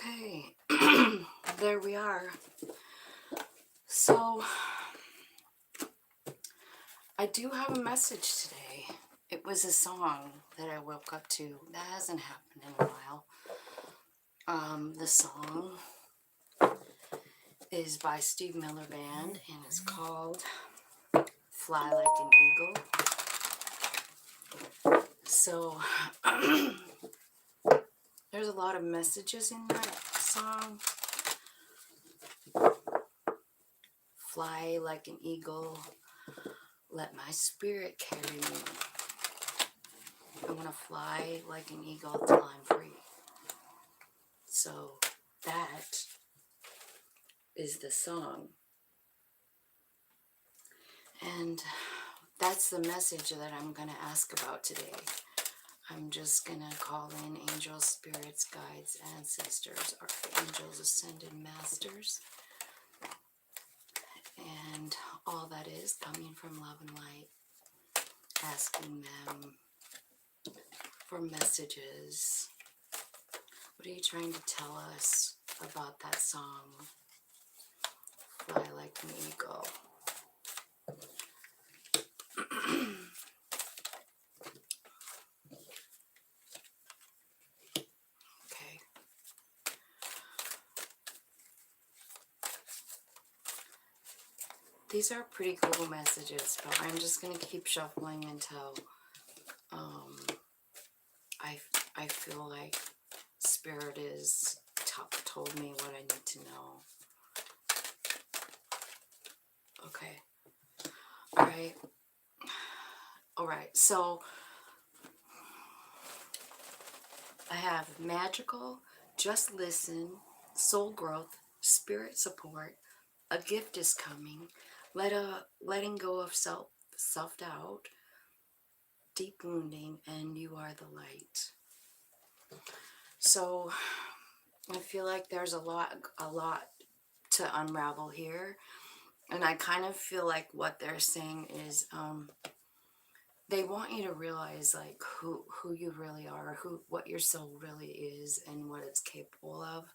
Okay, there we are. So, I do have a message today. It was a song that I woke up to. That hasn't happened in a while. The song is by Steve Miller Band and it's called Fly Like an Eagle. So, there's a lot of messages in that song. Fly like an eagle, let my spirit carry me. I want to fly like an eagle till I'm free. So that is the song. And that's the message that I'm going to ask about today. I'm just going to call in angels, spirits, guides, ancestors, archangels, ascended masters, and all that is coming from love and light, asking them for messages. What are you trying to tell us about that song, Fly Like an Eagle? Okay. These are pretty cool messages, but I'm just going to keep shuffling until I feel like Spirit is told me what I need to know. Okay. All right. So I have magical, just listen, soul growth, spirit support, a gift is coming, letting go of self-doubt, deep wounding, and you are the light. So I feel like there's a lot to unravel here, and I kind of feel like what they're saying is they want you to realize like who you really are, what your soul really is, and what it's capable of.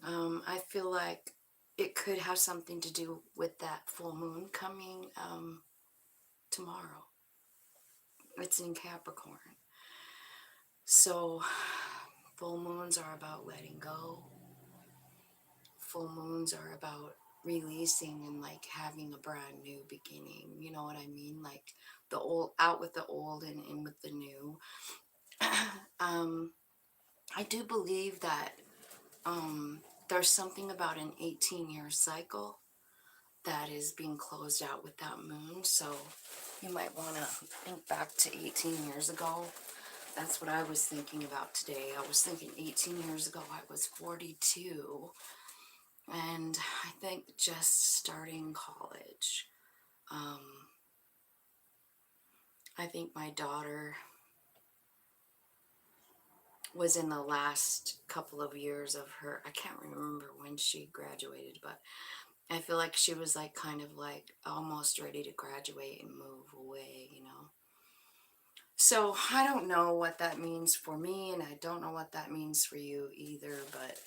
I feel like it could have something to do with that full moon coming tomorrow. It's in Capricorn. So full moons are about letting go. Full moons are about releasing and like having a brand new beginning. You know what I mean? Like the old out with the old and in with the new. I do believe that there's something about an 18-year cycle that is being closed out with that moon. So you might want to think back to 18 years ago. That's what I was thinking about today. I was thinking 18 years ago I was 42, and I think just starting college. I think my daughter was in the last couple of years of her, I can't remember when she graduated, but I feel like she was like kind of like almost ready to graduate and move away, you know. So I don't know what that means for me, and I don't know what that means for you either, but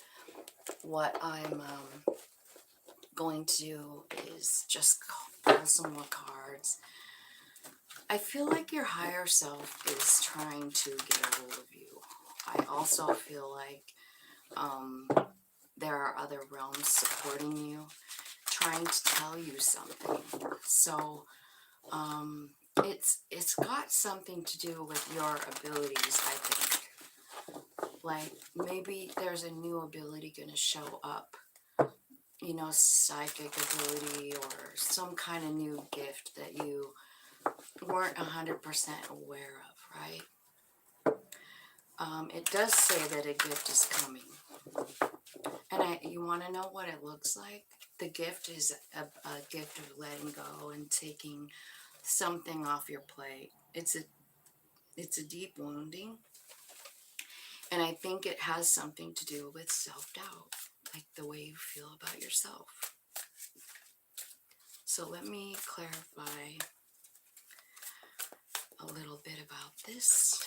what I'm going to do is just pull some more cards. I feel like your higher self is trying to get a hold of you. I also feel like there are other realms supporting you, trying to tell you something. So it's got something to do with your abilities, I think. Like maybe there's a new ability going to show up, you know, psychic ability or some kind of new gift that you weren't 100% aware of, right? It does say that a gift is coming. And you want to know what it looks like? The gift is a gift of letting go and taking something off your plate. It's a deep wounding. And I think it has something to do with self-doubt, like the way you feel about yourself. So let me clarify a little bit about this.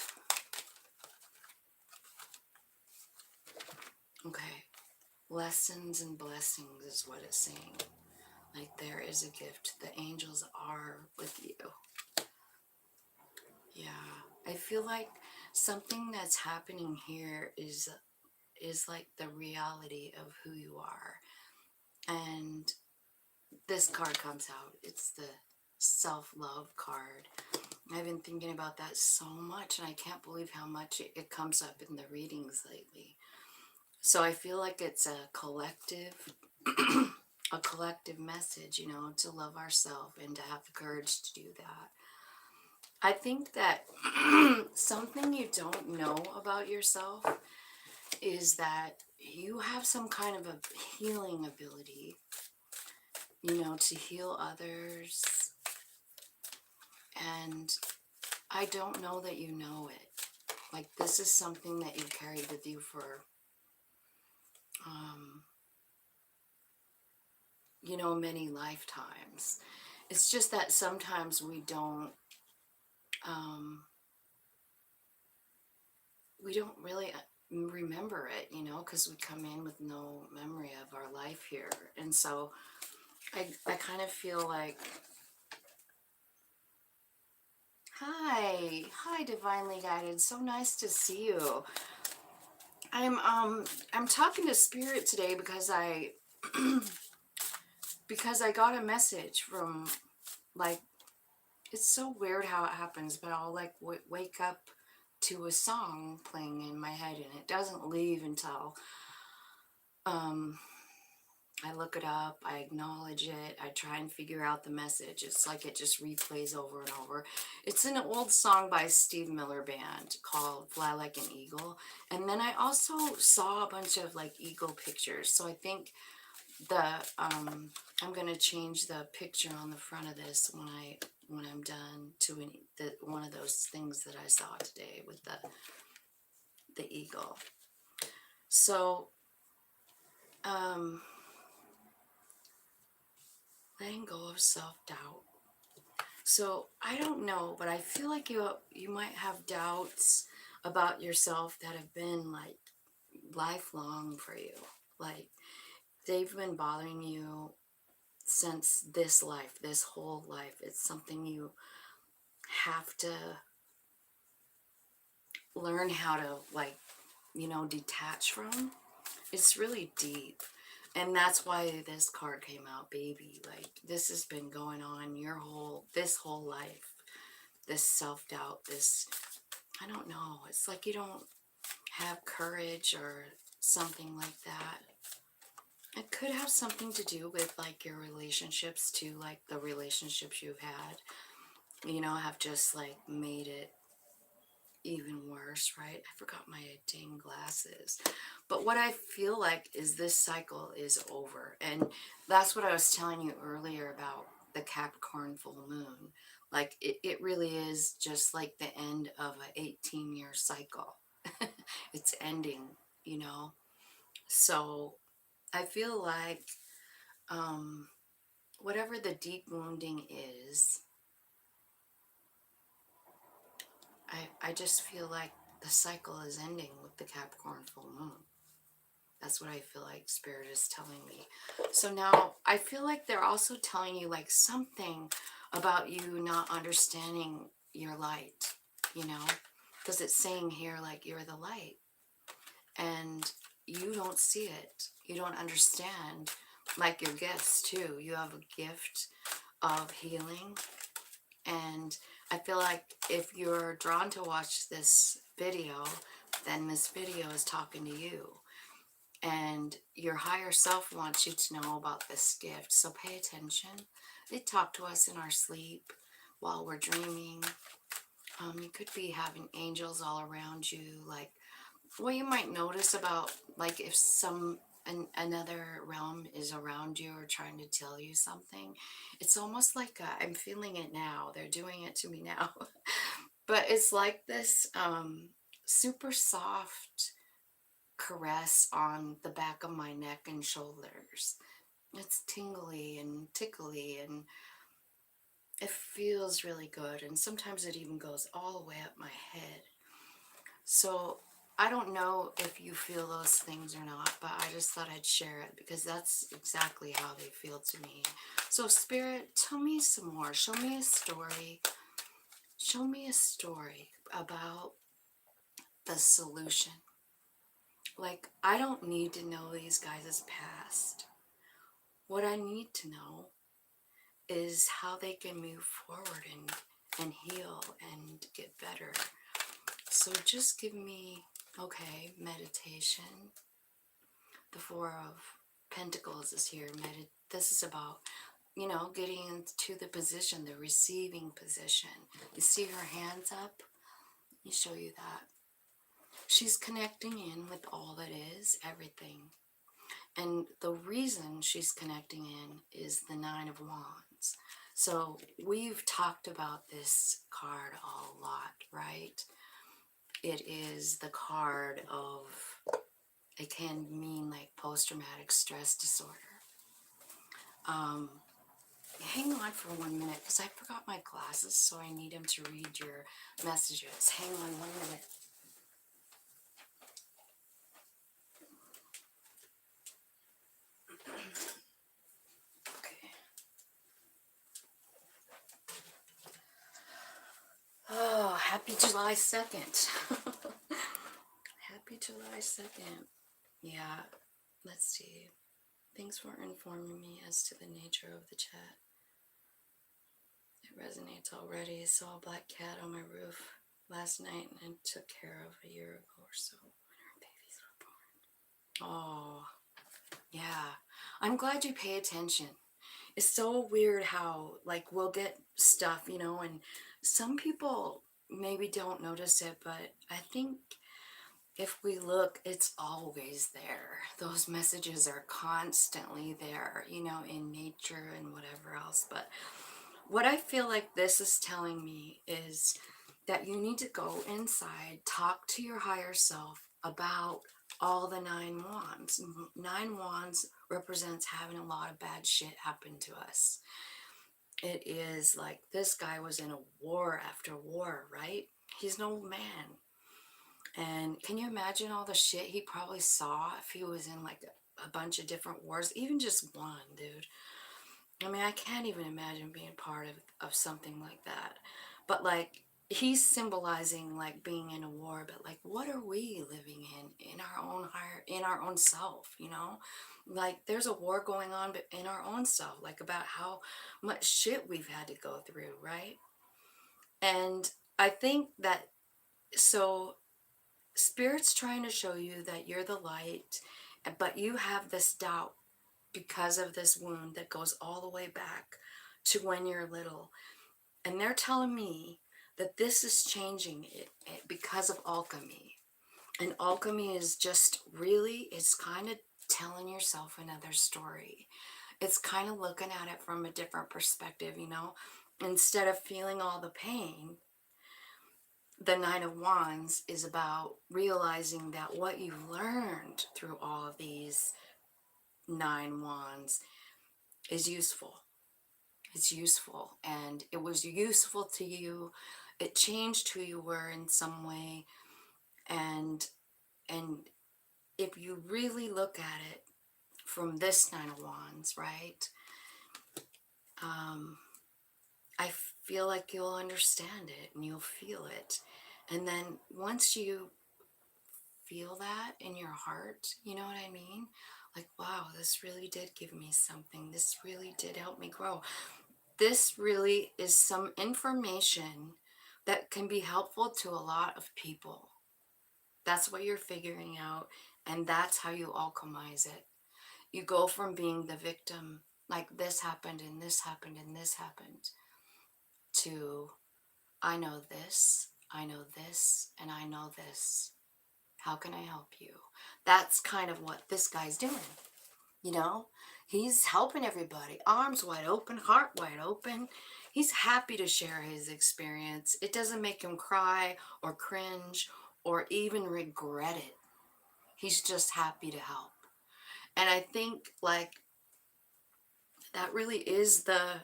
Okay. Lessons and blessings is what it's saying. Like there is a gift. The angels are with you. Yeah. I feel like something that's happening here is like the reality of who you are. And this card comes out. It's the self-love card. I've been thinking about that so much, and I can't believe how much it comes up in the readings lately. So I feel like it's a collective a collective message, you know, to love ourselves and to have the courage to do that. I think that something you don't know about yourself is that you have some kind of a healing ability, you know, to heal others. And I don't know that you know it. Like, this is something that you carried with you for, um, you know, many lifetimes. It's just that sometimes um, we don't really remember it, you know, because we come in with no memory of our life here. And so I kind of feel like, hi, divinely guided. So nice to see you. I'm talking to spirit today because I because I got a message from, like, it's so weird how it happens, but I'll like wake up to a song playing in my head, and it doesn't leave until um I look it up, I acknowledge it, I try and figure out the message. It's like it just replays over and over. It's an old song by Steve Miller Band called Fly Like an Eagle. And then I also saw a bunch of like eagle pictures. So I think the I'm gonna change the picture on the front of this when I'm done to one of those things that I saw today with the eagle. So um letting go of self-doubt. So I don't know, but I feel like you might have doubts about yourself that have been like lifelong for you. Like they've been bothering you since this life, this whole life. It's something you have to learn how to, like, you know, detach from. It's really deep. And that's why this card came out, baby. Like this has been going on this whole life. This self-doubt, this, I don't know. It's like you don't have courage or something like that. It could have something to do with like your relationships too, like the relationships you've had, you know, have just like made it even worse, right? I forgot my dang glasses. But what I feel like is this cycle is over. And that's what I was telling you earlier about the Capricorn full moon. Like it really is just like the end of an 18-year cycle. It's ending, you know? So I feel like um, whatever the deep wounding is, I just feel like the cycle is ending with the Capricorn full moon. That's what I feel like Spirit is telling me. So now I feel like they're also telling you like something about you not understanding your light, you know? Because it's saying here like you're the light and you don't see it. You don't understand, like your gifts too. You have a gift of healing. And I feel like if you're drawn to watch this video, then this video is talking to you. And your higher self wants you to know about this gift. So pay attention. They talk to us in our sleep while we're dreaming. You could be having angels all around you. Like what you might notice about, like, if another realm is around you or trying to tell you something, it's almost like I'm feeling it now. They're doing it to me now. But it's like this super soft caress on the back of my neck and shoulders. It's tingly and tickly and it feels really good. And sometimes it even goes all the way up my head. So I don't know if you feel those things or not, but I just thought I'd share it because that's exactly how they feel to me. So, Spirit, tell me some more. Show me a story. Show me a story about the solution. Like, I don't need to know these guys' past. What I need to know is how they can move forward and heal and get better. So just give me, okay, meditation. The Four of Pentacles is here. This is about, getting into the position, the receiving position. You see her hands up? Let me show you that. She's connecting in with all that is, everything. And the reason she's connecting in is the Nine of Wands. So we've talked about this card a lot, right? It is the card of, it can mean like post-traumatic stress disorder. Hang on for 1 minute because I forgot my glasses, so I need them to read your messages. Hang on 1 minute. Okay. Oh, happy July 2nd. Happy July 2nd. Yeah, let's see. Thanks for informing me as to the nature of the chat. It resonates already. Saw a black cat on my roof last night and took care of a year ago or so when her babies were born. Oh, yeah. I'm glad you pay attention. It's so weird how, like, we'll get stuff, and some people maybe don't notice it, but I think if we look, it's always there. Those messages are constantly there, in nature and whatever else. But what I feel like this is telling me is that you need to go inside, talk to your higher self about all the nine wands. Nine wands represents having a lot of bad shit happen to us. It is like this guy was in a war after war, right? He's no man. And can you imagine all the shit he probably saw if he was in like a bunch of different wars, even just one, dude? I mean, I can't even imagine being part of something like that. But like, he's symbolizing like being in a war, but like, what are we living in our own in our own self, Like, there's a war going on, but in our own self, like about how much shit we've had to go through, right? And I think that, so Spirit's trying to show you that you're the light, but you have this doubt because of this wound that goes all the way back to when you're little. And they're telling me that this is changing it because of alchemy. And alchemy is just really, it's kind of telling yourself another story. It's kind of looking at it from a different perspective, Instead of feeling all the pain, the Nine of Wands is about realizing that what you've learned through all of these nine wands is useful. It's useful, and it was useful to you. It changed who you were in some way, and if you really look at it from this Nine of Wands, right? I feel like you'll understand it and you'll feel it, and then once you feel that in your heart, you know what I mean? Like, wow, this really did give me something. This really did help me grow. This really is some information that can be helpful to a lot of people. That's what you're figuring out, and that's how you alchemize it. You go from being the victim, like this happened and this happened and this happened, to I know this, I know this, and I know this. How can I help you? That's kind of what this guy's doing. He's helping everybody, arms wide open, heart wide open. He's happy to share his experience. It doesn't make him cry or cringe or even regret it. He's just happy to help. And I think like that really is the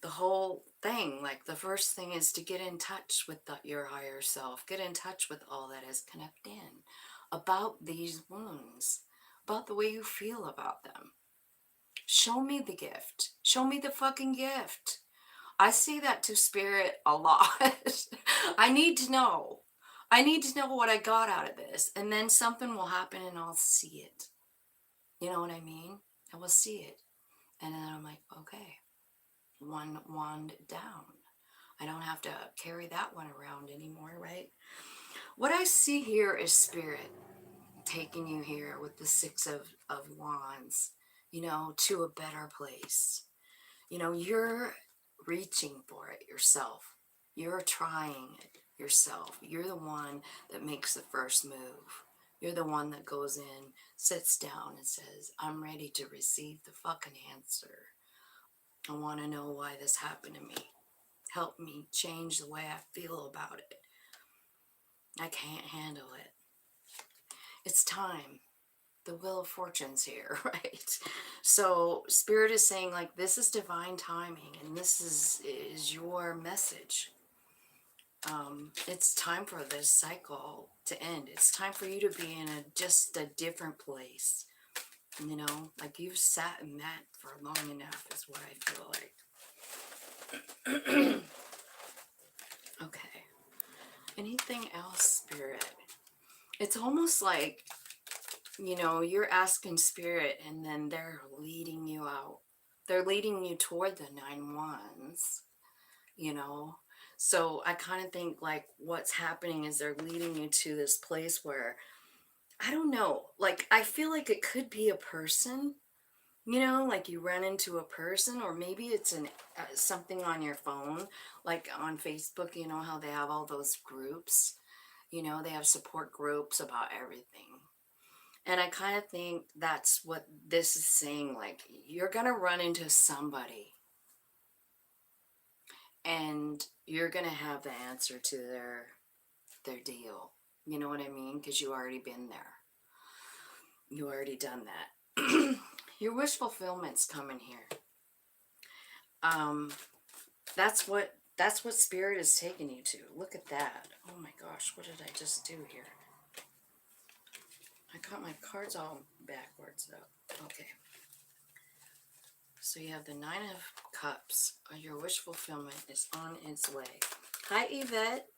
whole thing. Like, the first thing is to get in touch with your higher self, get in touch with all that is connected in. about these wounds, about the way you feel about them. Show me the gift. Show me the fucking gift. I say that to spirit a lot. I need to know. I need to know what I got out of this. And then something will happen and I'll see it. You know what I mean? I will see it. And then I'm like, okay, one wand down. I don't have to carry that one around anymore, right? What I see here is spirit taking you here with the Six of Wands, you know, to a better place. You know, you're reaching for it yourself. You're trying it yourself. You're the one that makes the first move. You're the one that goes in, sits down, and says, I'm ready to receive the fucking answer. I want to know why this happened to me. Help me change the way I feel about it. I can't handle it. It's time. The Wheel of Fortune's here, right? So Spirit is saying, like, this is divine timing, and this is your message. It's time for this cycle to end. It's time for you to be in just a different place. You know, like you've sat in that for long enough is what I feel like. Okay. Anything else, Spirit? It's almost like, you know, you're asking Spirit and then they're leading you out. They're leading you toward the 9 wands, you know. So I kind of think like what's happening is they're leading you to this place where, I don't know, like I feel like it could be a person, you know, like you run into a person, or maybe it's something on your phone, like on Facebook, you know how they have all those groups, you know, they have support groups about everything. And I kind of think that's what this is saying, like you're going to run into somebody and you're going to have the answer to their deal. You know what I mean? Because you already been there. You already done that. Your wish fulfillment's coming here. That's what spirit is taking you to. Look at that. Oh my gosh, what did I just do here? I got my cards all backwards though. Okay. So you have the 9 of Cups. Your wish fulfillment is on its way. Hi Yvette.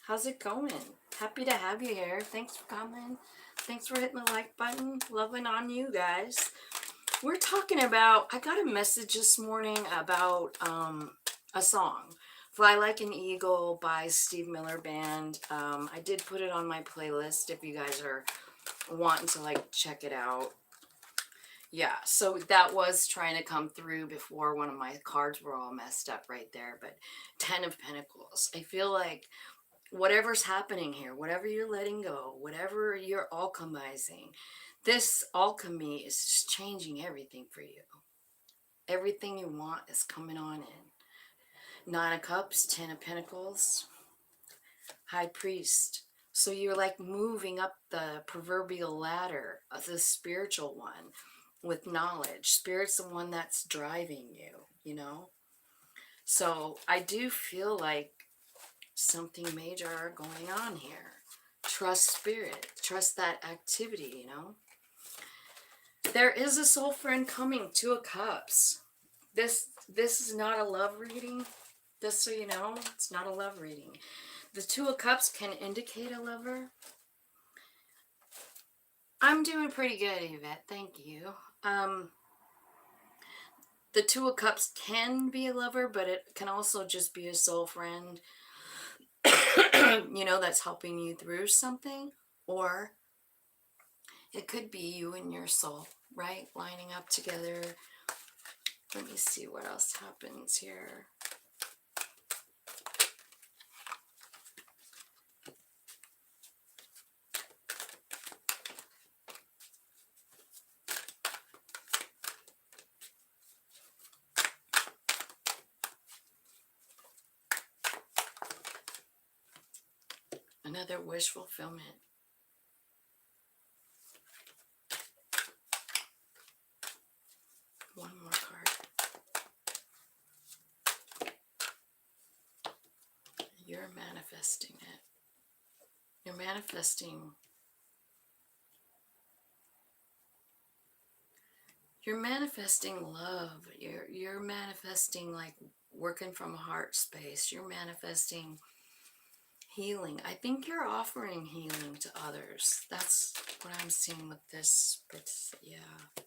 How's it going? Happy to have you here. Thanks for coming. Thanks for hitting the like button. Loving on you guys. We're talking about, I got a message this morning about a song, Fly Like an Eagle by Steve Miller Band. I did put it on my playlist if you guys are wanting to like check it out. Yeah, so that was trying to come through before one of my cards were all messed up right there. But 10 of Pentacles. I feel like whatever's happening here, whatever you're letting go, whatever you're alchemizing, this alchemy is just changing everything for you. Everything you want is coming on in. 9 of Cups, 10 of Pentacles, High Priest. So you're like moving up the proverbial ladder of the spiritual one with knowledge. Spirit's the one that's driving you, you know? So I do feel like something major going on here. Trust spirit. Trust that activity, you know? There is a soul friend coming. 2 of Cups. This is not a love reading. Just so you know, it's not a love reading. The 2 of Cups can indicate a lover. I'm doing pretty good, Yvette. Thank you. The 2 of Cups can be a lover, but it can also just be a soul friend, you know, that's helping you through something. Or it could be you and your soul, right? Lining up together. Let me see what else happens here. Another wish fulfillment. One more card. You're manifesting it. You're manifesting You're manifesting love. You're manifesting like working from a heart space. You're manifesting healing. I think you're offering healing to others. That's what I'm seeing with this. Yeah.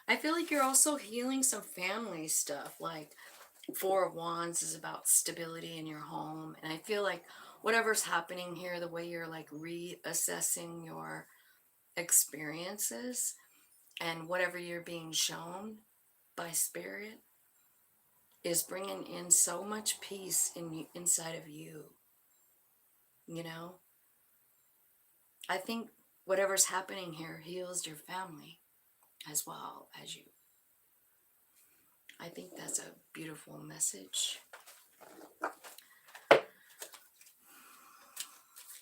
I feel like you're also healing some family stuff. Like Four of Wands is about stability in your home. And I feel like whatever's happening here, the way you're like reassessing your experiences and whatever you're being shown by spirit is bringing in so much peace inside of you. You know, I think whatever's happening here heals your family as well as you. I think that's a beautiful message.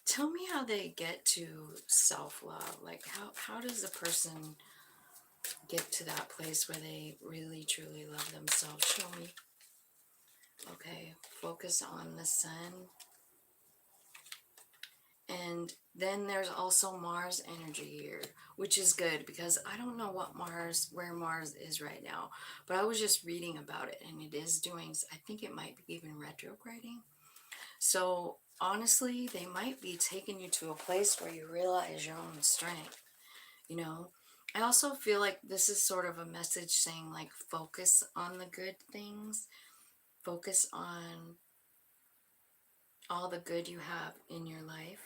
Tell me how they get to self-love. Like how does a person get to that place where they really truly love themselves? Show me. Okay, focus on the sun. And then there's also Mars energy here, which is good because I don't know where Mars is right now, but I was just reading about it and it is doing, I think it might be even retrograding. So honestly, they might be taking you to a place where you realize your own strength, you know? I also feel like this is sort of a message saying like focus on the good things, focus on all the good you have in your life.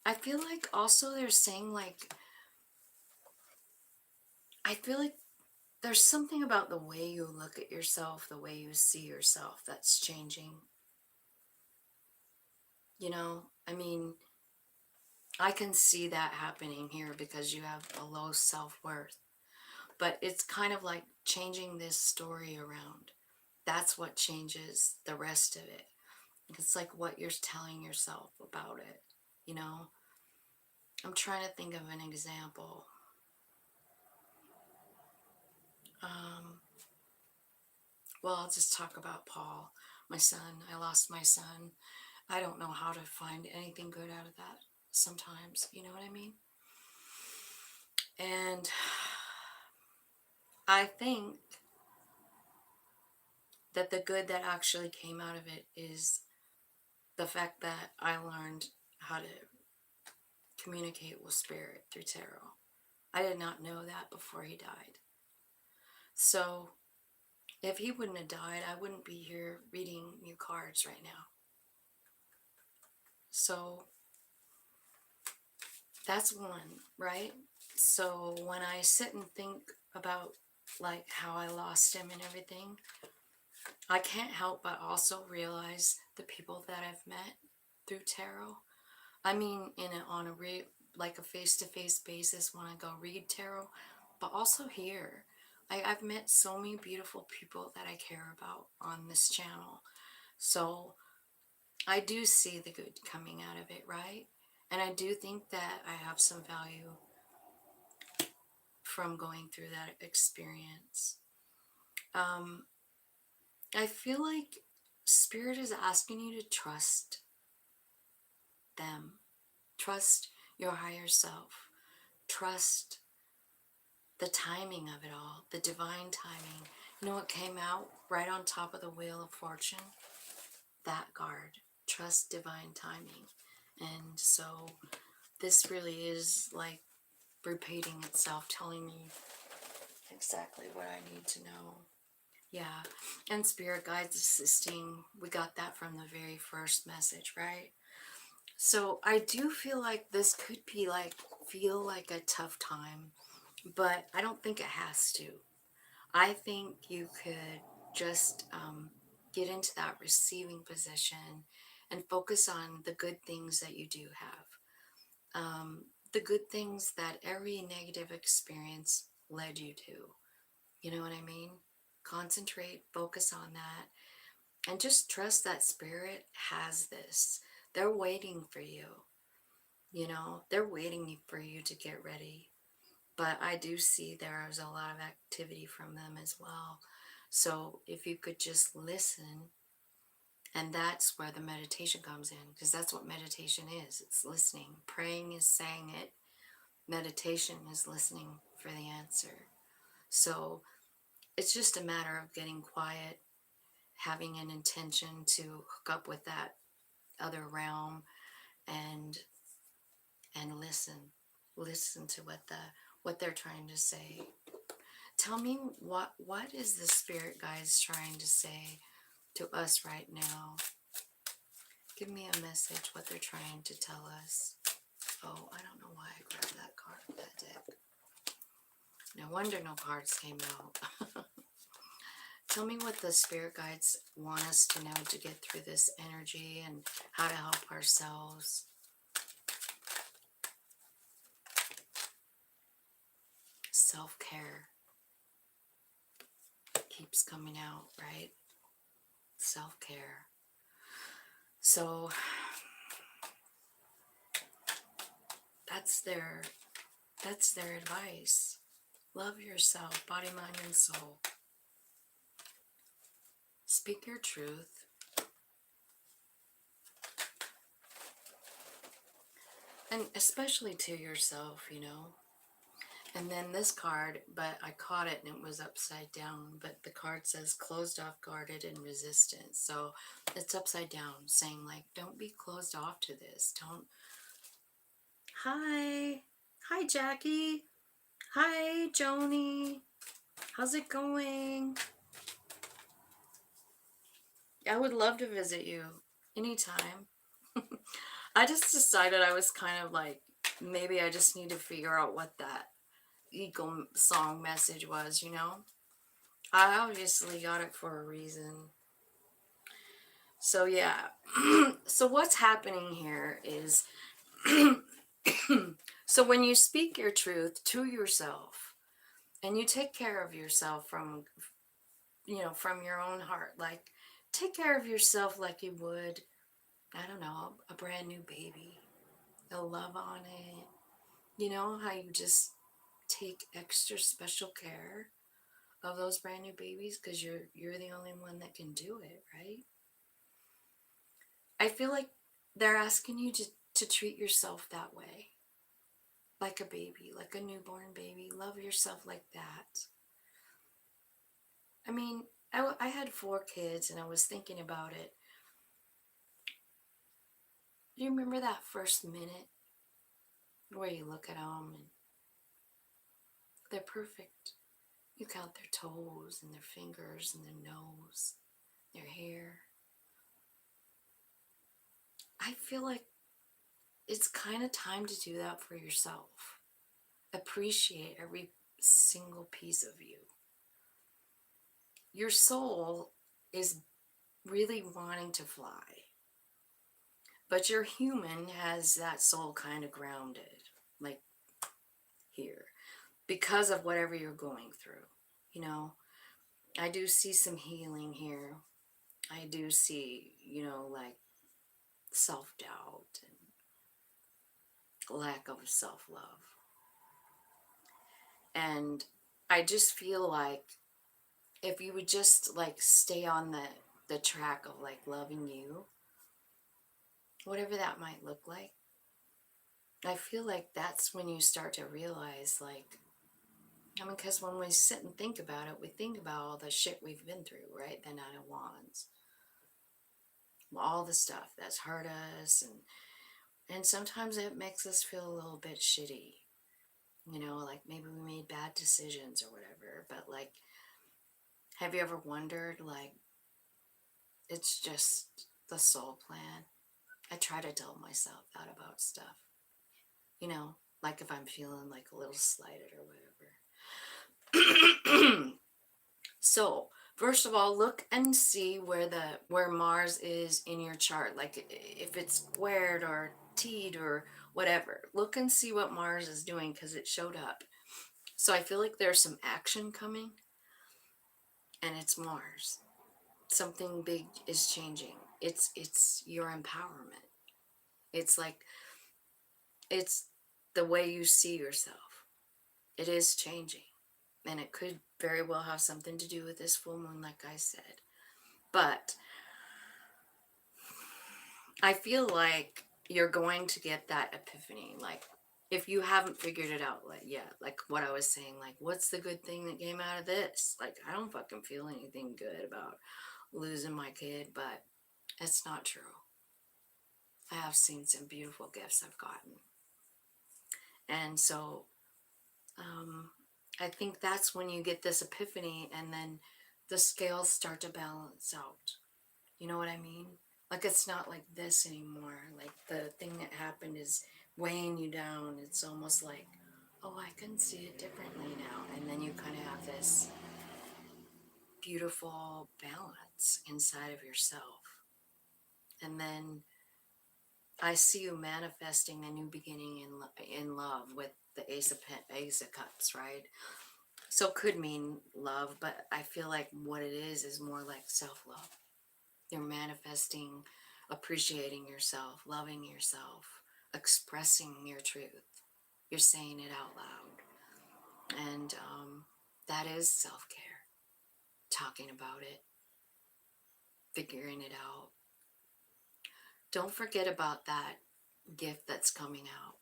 I feel like also they're saying like, I feel like there's something about the way you look at yourself, the way you see yourself that's changing. You know, I mean, I can see that happening here because you have a low self-worth. But it's kind of like changing this story around. That's what changes the rest of it. It's like what you're telling yourself about it, you know? I'm trying to think of an example. Um, well, I'll just talk about Paul, my son. I lost my son. I don't know how to find anything good out of that sometimes, you know what I mean? And I think that the good that actually came out of it is the fact that I learned how to communicate with spirit through tarot. I did not know that before he died. So if he wouldn't have died, I wouldn't be here reading you cards right now. So that's one, right? So when I sit and think about like how I lost him and everything, I can't help but also realize the people that I've met through tarot. I mean, on a like a face-to-face basis when I go read tarot, but also here. I've met so many beautiful people that I care about on this channel. So I do see the good coming out of it, right? And I do think that I have some value from going through that experience. Um, I feel like Spirit is asking you to trust them, trust your higher self, trust the timing of it all, the divine timing. You know what came out right on top of the Wheel of Fortune? That card. Trust divine timing. And so this really is like repeating itself, telling me exactly what I need to know. Yeah. And spirit guides assisting. We got that from the very first message, right? So I do feel like this could be like, feel like a tough time, but I don't think it has to. I think you could just get into that receiving position and focus on the good things that you do have. The good things that every negative experience led you to. You know what I mean? Concentrate, focus on that, and just trust that spirit has this. They're waiting for you. You know, they're waiting for you to get ready. But I do see there is a lot of activity from them as well. So if you could just listen, and that's where the meditation comes in, because that's what meditation is. It's listening. Praying is saying it. Meditation is listening for the answer. So it's just a matter of getting quiet, having an intention to hook up with that other realm, and listen to what they're trying to say. Tell me, what is the spirit guides trying to say to us right now? Give me a message, what they're trying to tell us. Oh, I don't know why I grabbed that card, that deck. No wonder no cards came out. Tell me what the spirit guides want us to know to get through this energy and how to help ourselves. Self-care keeps coming out, right? Self-care. So that's their advice. Love yourself, body, mind, and soul. Speak your truth. And especially to yourself, you know. And then this card, but I caught it and it was upside down. But the card says closed off, guarded, and resistant. So it's upside down, saying like, don't be closed off to this. Don't. Hi, Jackie. Hi, Joni. How's it going? I would love to visit you anytime. I just decided I was kind of like, maybe I just need to figure out what that Eagle song message was, you know? I obviously got it for a reason. So yeah. So what's happening here is, so when you speak your truth to yourself and you take care of yourself from, from your own heart, like take care of yourself like you would, I don't know, a brand new baby. They'll love on it. You know how you just take extra special care of those brand new babies because you're the only one that can do it, right? I feel like they're asking you to treat yourself that way, like a baby, like a newborn baby. Love yourself like that. I mean, I had 4 kids and I was thinking about it. Do you remember that first minute where you look at them and they're perfect? You count their toes and their fingers and their nose, their hair. I feel like it's kind of time to do that for yourself. Appreciate every single piece of you. Your soul is really wanting to fly, but your human has that soul kind of grounded, like here, because of whatever you're going through. You know, I do see some healing here. I do see, like self-doubt and lack of self-love. And I just feel like if you would just like stay on the track of like loving you, whatever that might look like, I feel like that's when you start to realize, like, I mean, because when we sit and think about it, we think about all the shit we've been through, right? The Nine of Wands, all the stuff that's hurt us, and sometimes it makes us feel a little bit shitty, like maybe we made bad decisions or whatever. But like, have you ever wondered, like, it's just the soul plan? I try to tell myself that about stuff, like if I'm feeling like a little slighted or whatever. So first of all, look and see where Mars is in your chart, like if it's squared or teed or whatever. Look and see what Mars is doing because it showed up. So I feel like there's some action coming, and it's Mars. Something big is changing. It's your empowerment. It's like, it's the way you see yourself. It is changing. And it could very well have something to do with this full moon, like I said. But I feel like you're going to get that epiphany. Like, if you haven't figured it out yet, like what I was saying, like what's the good thing that came out of this? Like I don't fucking feel anything good about losing my kid, but it's not true. I have seen some beautiful gifts I've gotten. And so um, I think that's when you get this epiphany and then the scales start to balance out. You know what I mean? Like it's not like this anymore. Like the thing that happened is weighing you down. It's almost like, oh, I can see it differently now. And then you kind of have this beautiful balance inside of yourself. And then I see you manifesting a new beginning in love with the Ace of Cups, right? So could mean love, but I feel like what it is more like self-love. You're manifesting, appreciating yourself, loving yourself, expressing your truth. You're saying it out loud. And that is self-care. Talking about it, figuring it out. Don't forget about that gift that's coming out.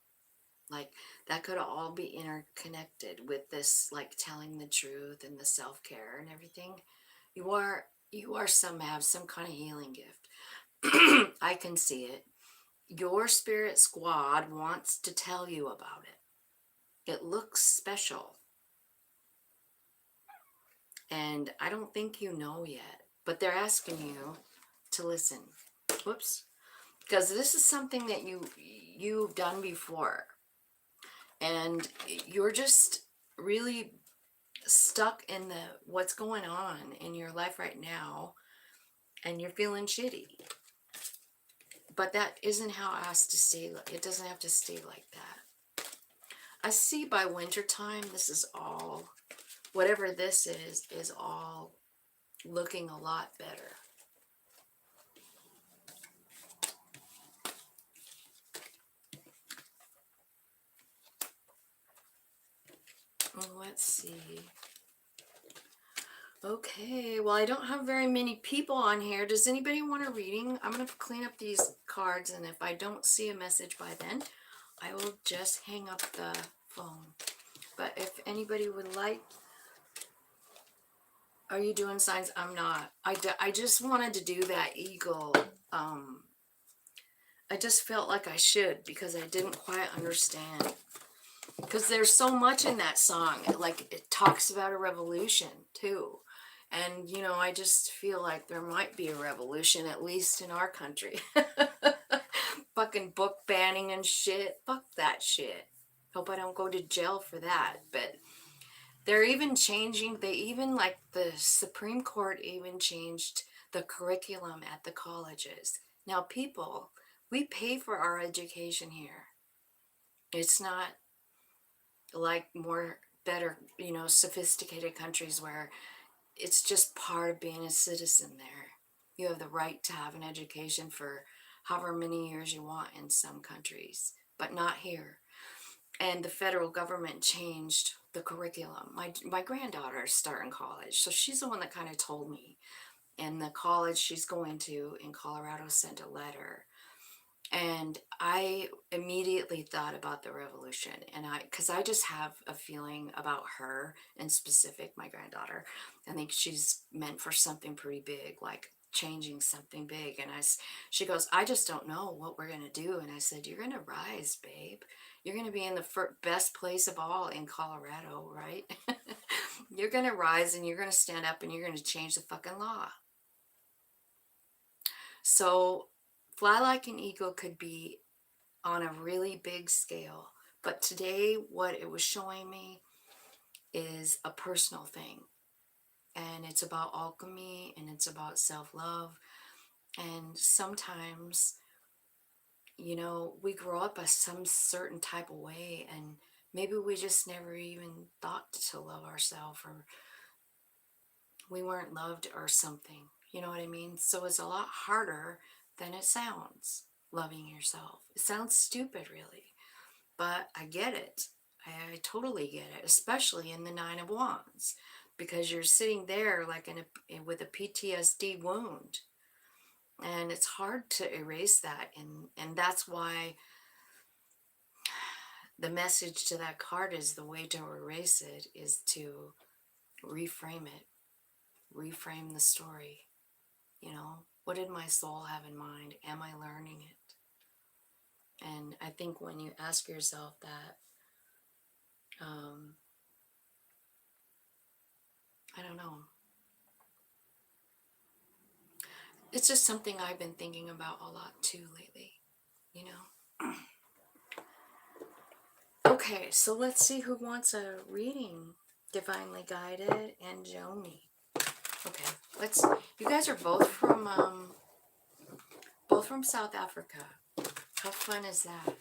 Like that could all be interconnected with this, like telling the truth and the self-care and everything. You are have some kind of healing gift. I can see it. Your spirit squad wants to tell you about it. It looks special. And I don't think you know yet, but they're asking you to listen. Whoops. Because this is something that you've done before. And you're just really stuck in the what's going on in your life right now and you're feeling shitty. But that isn't how it has to stay. It doesn't have to stay like that. I see by winter time, this is all, whatever this is all looking a lot better. Let's see. Okay, well, I don't have very many people on here. Does anybody want a reading? I'm going to clean up these cards, and if I don't see a message by then, I will just hang up the phone. But if anybody would like, are you doing signs? I'm not. I just wanted to do that eagle. I just felt like I should because I didn't quite understand. Because there's so much in that song. Like, it talks about a revolution, too. And, you know, I just feel like there might be a revolution, at least in our country. Fucking book banning and shit. Fuck that shit. Hope I don't go to jail for that. But they're even changing, like, the Supreme Court even changed the curriculum at the colleges. Now, people, we pay for our education here. It's not like more better, you know, sophisticated countries where it's just part of being a citizen there. You have the right to have an education for however many years you want in some countries, but not here. And the federal government changed the curriculum. My granddaughter's starting college, so she's the one that kind of told me. And the college she's going to in Colorado sent a letter. And I immediately thought about the revolution, and because I just have a feeling about her in specific, my granddaughter. I think she's meant for something pretty big, like changing something big. And she goes, I just don't know what we're gonna do. And I said, you're gonna rise, babe. You're gonna be in the best place of all in Colorado, right? You're gonna rise, and you're gonna stand up, and you're gonna change the fucking law. So fly like an eagle could be on a really big scale. But today, what it was showing me is a personal thing. And it's about alchemy and it's about self love. And sometimes, you know, we grow up a some certain type of way, and maybe we just never even thought to love ourselves, or we weren't loved or something. You know what I mean? So it's a lot harder than it sounds, loving yourself. It sounds stupid, really. But I get it. I totally get it, especially in the Nine of Wands, because you're sitting there like with a PTSD wound, and it's hard to erase that. And that's why the message to that card is the way to erase it is to reframe it, reframe the story. You know, what did my soul have in mind? Am I learning it? And I think when you ask yourself that, I don't know. It's just something I've been thinking about a lot too lately, you know? Okay, so let's see who wants a reading. Divinely Guided and Joni. Okay, let's. You guys are both from South Africa. How fun is that?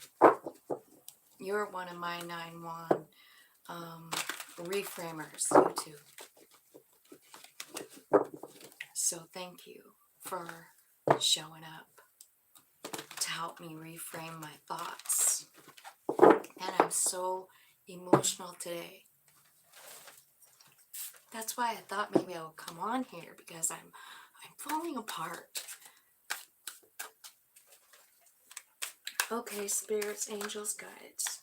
You're one of my 9-1 reframers, you two. So thank you for showing up to help me reframe my thoughts. And I'm so emotional today. That's why I thought maybe I would come on here, because I'm falling apart. Okay, spirits, angels, guides.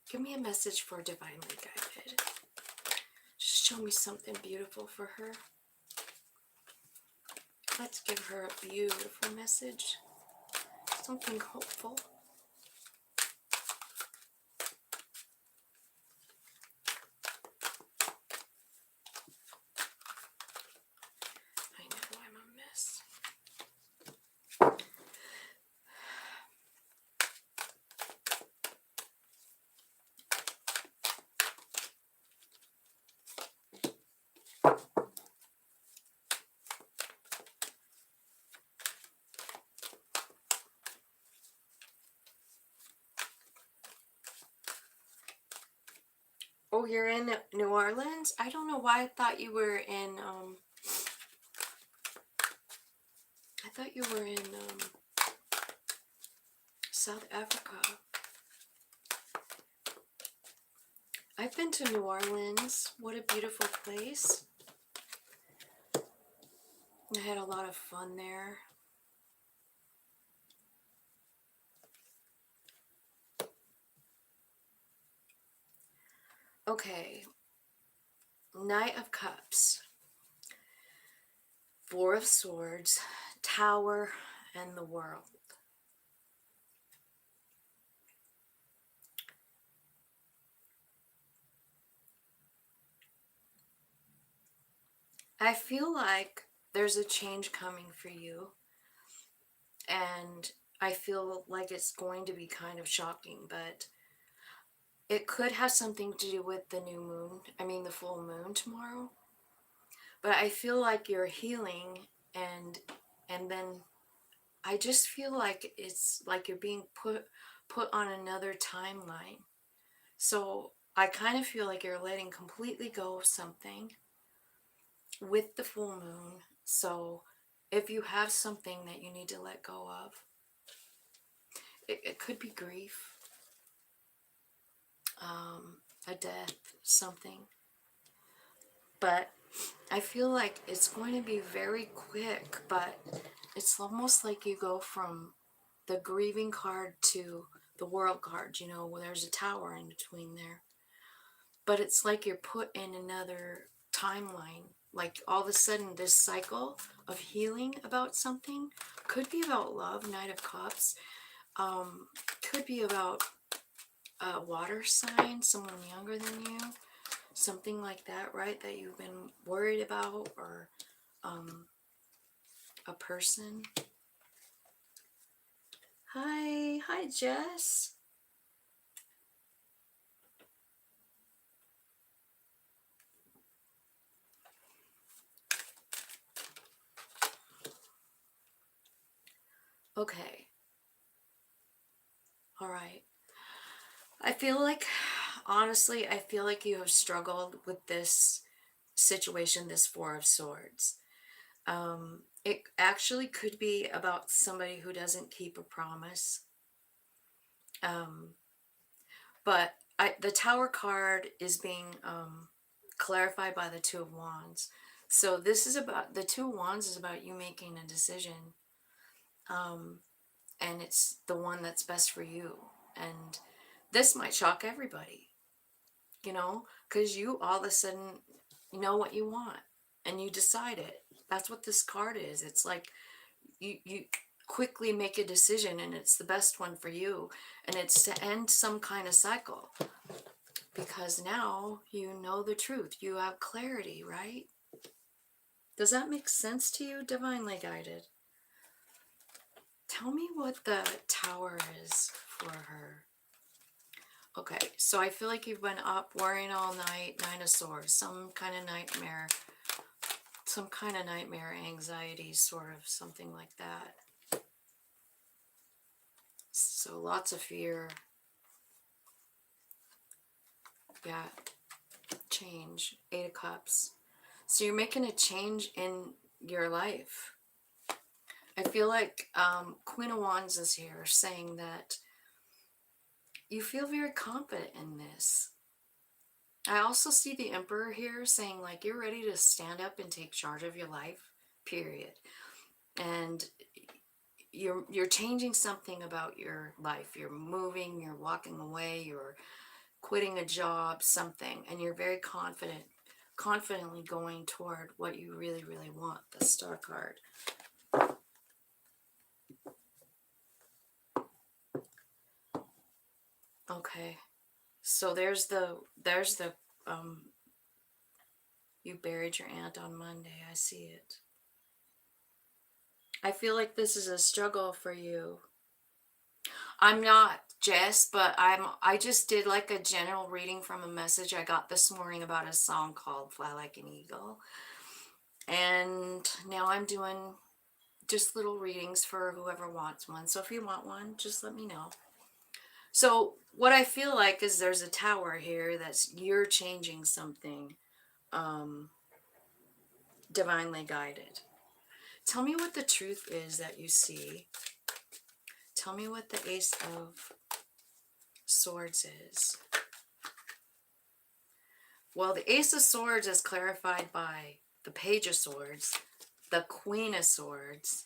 Give me a message for Divinely Guided. Just show me something beautiful for her. Let's give her a beautiful message. Something hopeful. I know I'm a mess. Oh, you're in New Orleans? I don't know why I thought you were in, I thought you were in, South Africa. I've been to New Orleans. What a beautiful place. I had a lot of fun there. Okay. Knight of Cups. 4 of Swords. Tower and the World. I feel like there's a change coming for you. And I feel like it's going to be kind of shocking, but it could have something to do with the new moon. I mean, the full moon tomorrow. But I feel like you're healing, and then I just feel like it's like you're being put on another timeline. So I kind of feel like you're letting completely go of something with the full moon. So if you have something that you need to let go of, it could be grief, a death, something. But I feel like it's going to be very quick, but it's almost like you go from the grieving card to the world card, you know, where there's a tower in between there. But it's like you're put in another timeline. Like all of a sudden this cycle of healing about something could be about love, Knight of Cups, could be about a water sign, someone younger than you, something like that, right? That you've been worried about, or a person. Hi Jess. Okay. All right. I feel like, honestly, I feel like you have struggled with this situation, this 4 of Swords. It actually could be about somebody who doesn't keep a promise. But the Tower card is being clarified by the 2 of Wands. So this is about, the 2 of Wands is about you making a decision. And it's the one that's best for you. And this might shock everybody, you know, because you all of a sudden know what you want and you decide it. That's what this card is. It's like you quickly make a decision and it's the best one for you, and it's to end some kind of cycle, because now you know the truth. You have clarity, right? Does that make sense to you, divinely guided? Tell me what the Tower is for her. Okay, so I feel like you've been up worrying all night. Nine of Swords, some kind of nightmare, anxiety, sort of, something like that. So lots of fear. Yeah, change. Eight of Cups. So you're making a change in your life. I feel like Queen of Wands is here saying that you feel very confident in this. I also see the Emperor here saying like you're ready to stand up and take charge of your life, period. And you're changing something about your life. You're moving, you're walking away, you're quitting a job, something, and you're very confidently going toward what you really, really want. The Star card. Okay, so there's the you buried your aunt on Monday. I see it. I feel like this is a struggle for you. I'm not Jess, but I just did like a general reading from a message I got this morning about a song called Fly Like an Eagle. And now I'm doing just little readings for whoever wants one. So if you want one, just let me know. So what I feel like is there's a tower here that's you're changing something divinely guided. Tell me what the truth is that you see. Tell me what the Ace of Swords is. Well, the Ace of Swords is clarified by the Page of Swords, the Queen of Swords,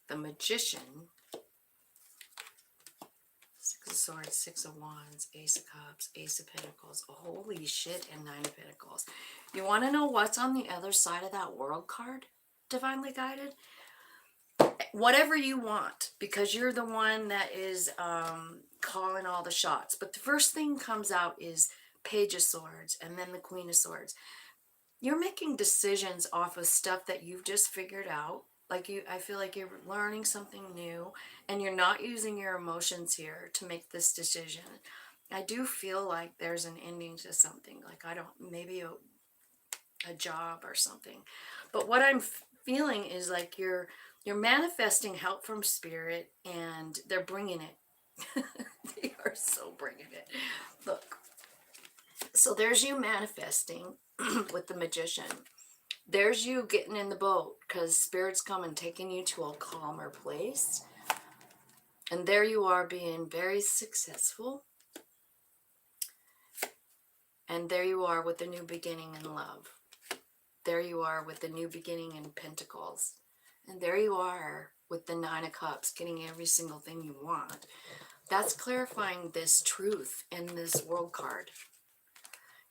the Magician, Six of Swords, Six of Wands, Ace of Cups, Ace of Pentacles. Holy shit, and Nine of Pentacles. You want to know what's on the other side of that World card, divinely guided? Whatever you want, because you're the one that is calling all the shots. But the first thing comes out is Page of Swords and then the Queen of Swords. You're making decisions off of stuff that you've just figured out. Like I feel like you're learning something new and you're not using your emotions here to make this decision. I do feel like there's an ending to something, like maybe a job or something. But what I'm feeling is like you're manifesting help from spirit, and they're bringing it. They are so bringing it. Look, so there's you manifesting with the Magician. There's you getting in the boat because spirit's coming, taking you to a calmer place. And there you are being very successful. And there you are with the new beginning in love. There you are with the new beginning in Pentacles. And there you are with the Nine of Cups, getting every single thing you want. That's clarifying this truth in this World card.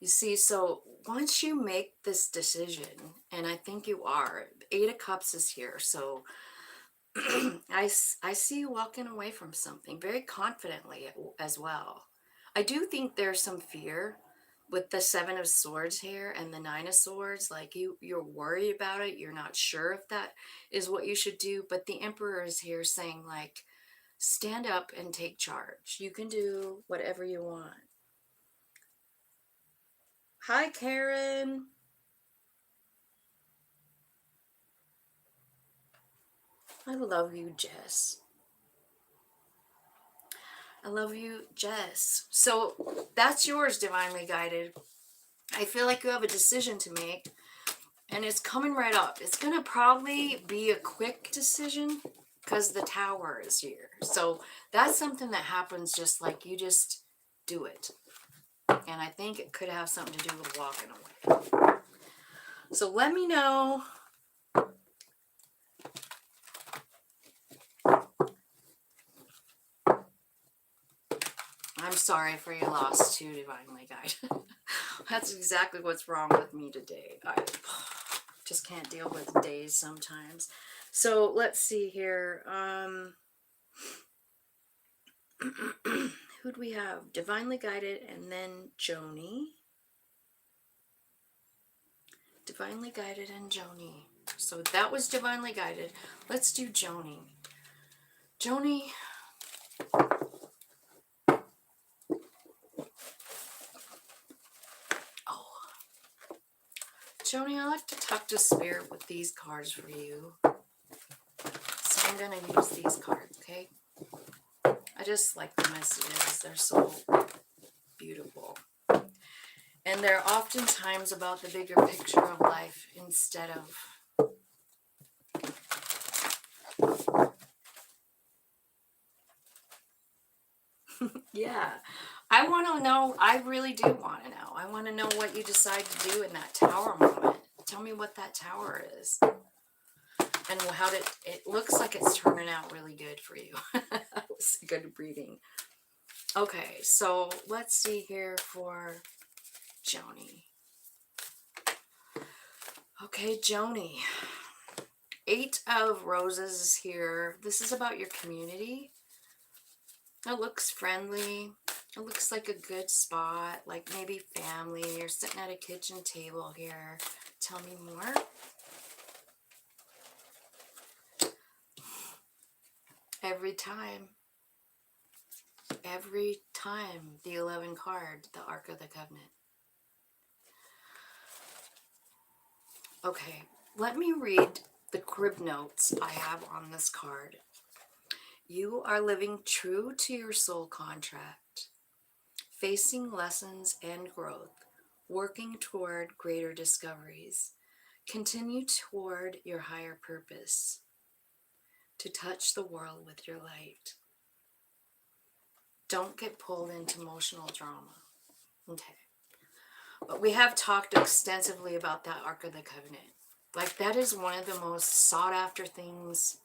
You see, so once you make this decision, and I think you are, Eight of Cups is here, so I see you walking away from something very confidently as well. I do think there's some fear with the Seven of Swords here and the Nine of Swords. Like you're worried about it. You're not sure if that is what you should do. But the Emperor is here saying like, stand up and take charge. You can do whatever you want. Hi, Karen. I love you, Jess. I love you, Jess. So that's yours, divinely guided. I feel like you have a decision to make, and it's coming right up. It's going to probably be a quick decision because the Tower is here. So that's something that happens just like you just do it. And I think it could have something to do with walking away. So let me know. sorry for your loss too, Divinely Guided. That's exactly what's wrong with me today. I just can't deal with days sometimes. So let's see here. Who do we have? Divinely Guided and then Joni. Divinely Guided and Joni. So that was Divinely Guided. Let's do Joni. Joni. Oh. Joni, I like to talk to Spirit with these cards for you. So I'm going to use these cards, okay? I just like the messages. They're so beautiful. And they're oftentimes about the bigger picture of life instead of yeah. I want to know. I really do want to know. I want to know what you decide to do in that tower moment. Tell me what that tower is. And how did it looks like it's turning out really good for you. That was a good reading. Okay, so let's see here for Joni. Okay, Joni. 8 of Roses is here. This is about your community. It looks friendly. It looks like a good spot, like maybe family. You're sitting at a kitchen table here. Tell me more. Every time, the 11 card, the Ark of the Covenant. Okay, let me read the crib notes I have on this card. You are living true to your soul contract, facing lessons and growth, working toward greater discoveries. Continue toward your higher purpose, to touch the world with your light. Don't get pulled into emotional drama. Okay. But we have talked extensively about that Ark of the Covenant. Like, that is one of the most sought after things.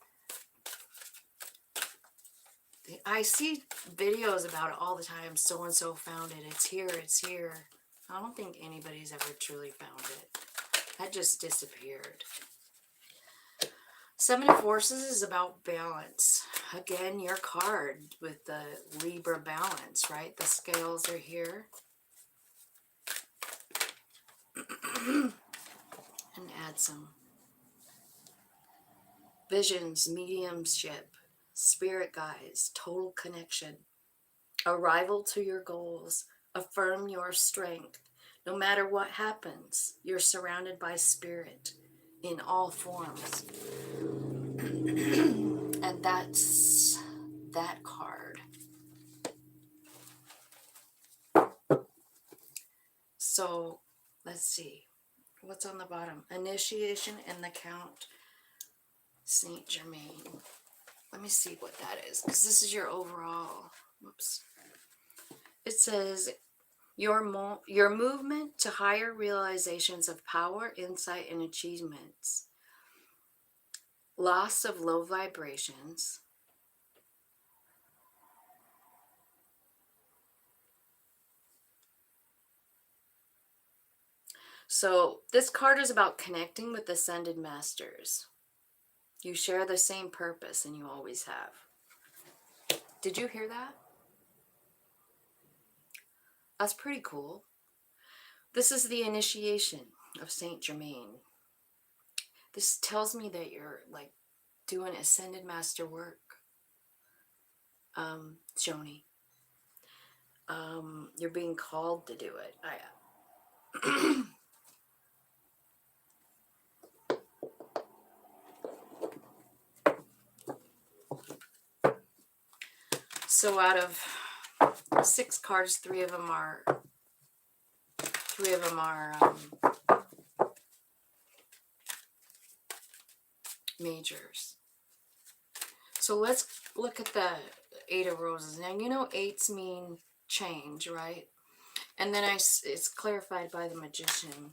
I see videos about it all the time. So and so found it. It's here. It's here. I don't think anybody's ever truly found it. That just disappeared. 7 of Forces is about balance. Again, your card with the Libra balance, right? The scales are here. And add some visions, mediumship, spirit guides, total connection, arrival to your goals, affirm your strength. No matter what happens, you're surrounded by spirit in all forms. And that's that card. So let's see. What's on the bottom? Initiation and the Count Saint Germain. Let me see what that is, because this is your overall. Whoops. It says your movement to higher realizations of power, insight, and achievements. Loss of low vibrations. So this card is about connecting with ascended masters. You share the same purpose, and you always have. Did you hear that? That's pretty cool. This is the initiation of Saint Germain. This tells me that you're like doing ascended master work. Joni. You're being called to do it. So out of 6 cards, 3 of them are majors. So let's look at the 8 of Roses. Now, you know 8s mean change, right? And then it's clarified by the Magician.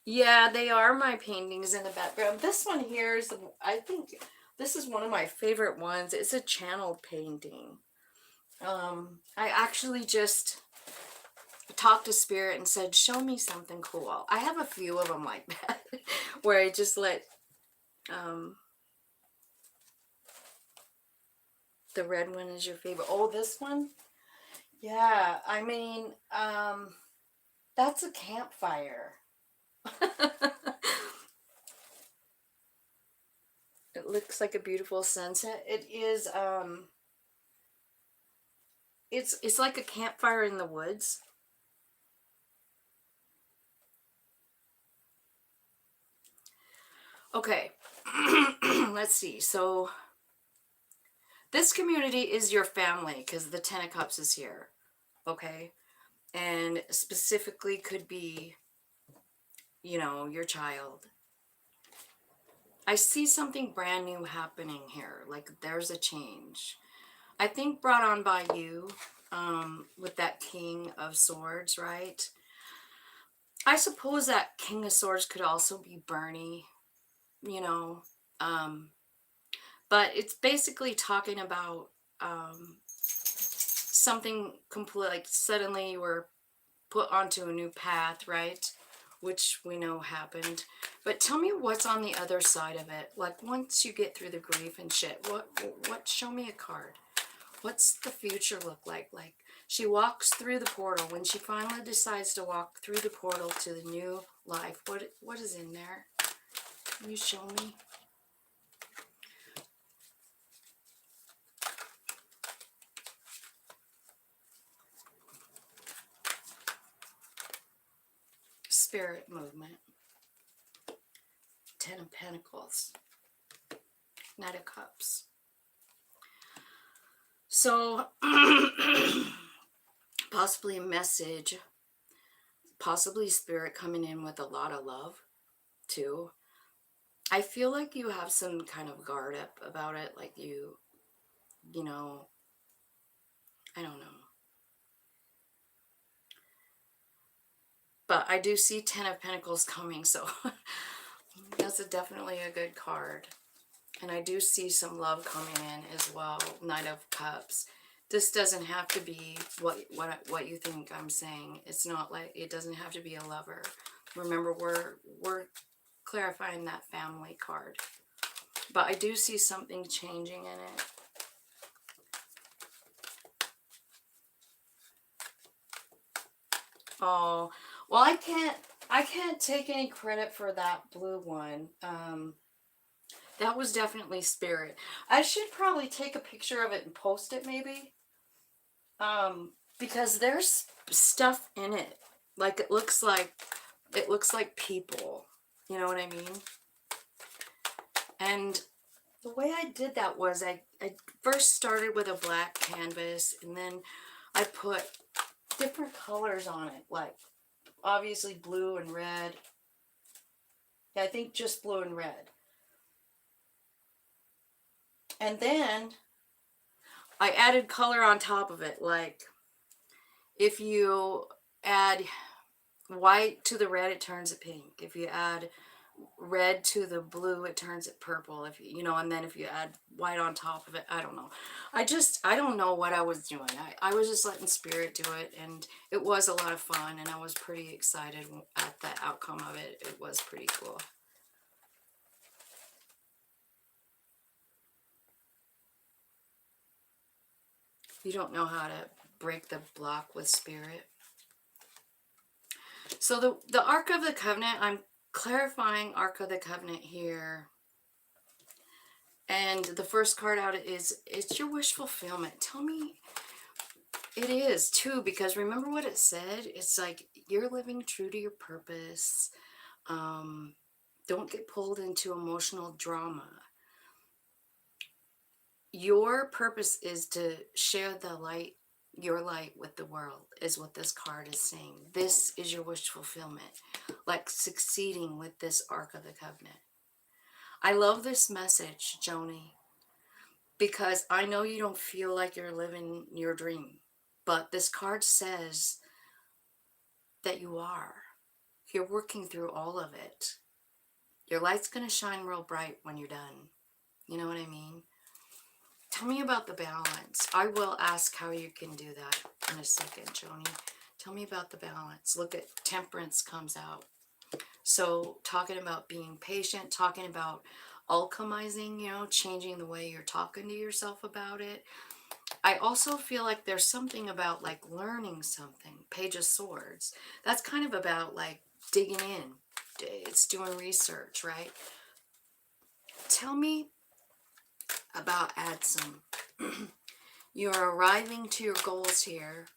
Yeah, they are my paintings in the background. This one here is, I think, this is one of my favorite ones. It's a channel painting. I actually just talked to spirit and said, show me something cool. I have a few of them like that where I just let um, the red one is your favorite. Oh, this one? Yeah, I mean, that's a campfire. It looks like a beautiful sunset. It is, it's like a campfire in the woods. Okay, let's see. So this community is your family because the Ten of Cups is here. Okay, and specifically could be, you know, your child. I see something brand new happening here. Like there's a change. I think brought on by you, with that King of Swords, right? I suppose that King of Swords could also be Bernie, you know, um, but it's basically talking about something complete, like suddenly you were put onto a new path, right? Which we know happened. But tell me what's on the other side of it. Like once you get through the grief and shit, what show me a card. What's the future look like? Like she walks through the portal. When she finally decides to walk through the portal to the new life, what is in there? Can you show me? Spirit movement. Ten of Pentacles. Knight of Cups. So possibly a message, possibly spirit coming in with a lot of love too. I feel like you have some kind of guard up about it, like you know, I don't know. But I do see Ten of Pentacles coming, so that's definitely a good card. And I do see some love coming in as well. Knight of Cups. This doesn't have to be what you think I'm saying. It's not like it doesn't have to be a lover. Remember, we're clarifying that family card. But I do see something changing in it. Oh, well, I can't take any credit for that blue one. That was definitely spirit. I should probably take a picture of it and post it maybe. Because there's stuff in it. Like it looks like people. You know what I mean? And the way I did that was I first started with a black canvas and then I put different colors on it, like obviously blue and red. Yeah, I think just blue and red. And then I added color on top of it, like if you add white to the red, it turns it pink. If you add red to the blue, it turns it purple. If you know, and then if you add white on top of it, I don't know. I don't know what I was doing. I was just letting spirit do it, and it was a lot of fun, and I was pretty excited at the outcome of it. It was pretty cool. You don't know how to break the block with spirit. So the Ark of the Covenant, I'm clarifying Ark of the Covenant here. And the first card out is, it's your wish fulfillment. Tell me, it is too, because remember what it said? It's like, you're living true to your purpose. Don't get pulled into emotional drama. Your purpose is to share the light, your light with the world, is what this card is saying. This is your wish fulfillment, like succeeding with this Ark of the Covenant. I love this message, Joni, because I know you don't feel like you're living your dream, but this card says that you are. You're working through all of it. Your light's going to shine real bright when you're done. You know what I mean? Tell me about the balance. I will ask how you can do that in a second, Joni. Tell me about the balance. Look at temperance comes out. So talking about being patient, talking about alchemizing, you know, changing the way you're talking to yourself about it. I also feel like there's something about like learning something. Page of Swords. That's kind of about like digging in. It's doing research, right? Tell me about Adsum. You're arriving to your goals here.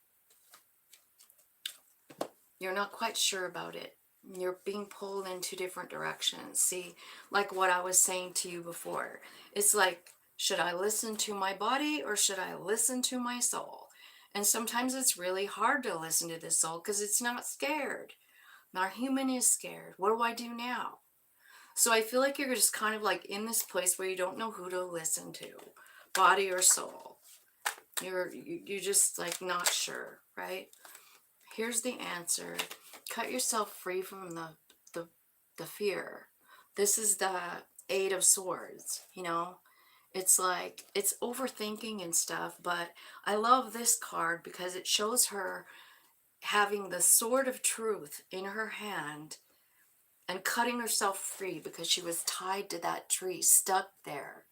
You're not quite sure about it. You're being pulled in two different directions. See, like what I was saying to you before. It's like, should I listen to my body or should I listen to my soul? And sometimes it's really hard to listen to the soul because it's not scared. Our human is scared. What do I do now? So I feel like you're just kind of like in this place where you don't know who to listen to, body or soul. You're just like not sure, right? Here's the answer. Cut yourself free from the fear. This is the Eight of Swords, you know? It's like, it's overthinking and stuff, but I love this card because it shows her having the sword of truth in her hand and cutting herself free because she was tied to that tree, stuck there.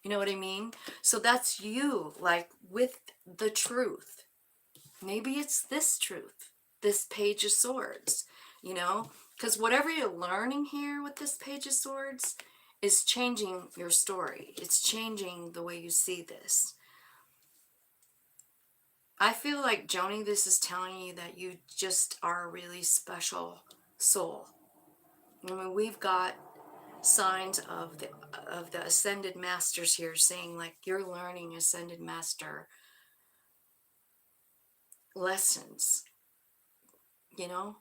You know what I mean? So that's you, like with the truth. Maybe it's this truth, this Page of Swords, you know? Because whatever you're learning here with this Page of Swords is changing your story. It's changing the way you see this. I feel like, Joni, this is telling you that you just are a really special soul. I mean, we've got signs of the ascended masters here saying like you're learning ascended master lessons, you know?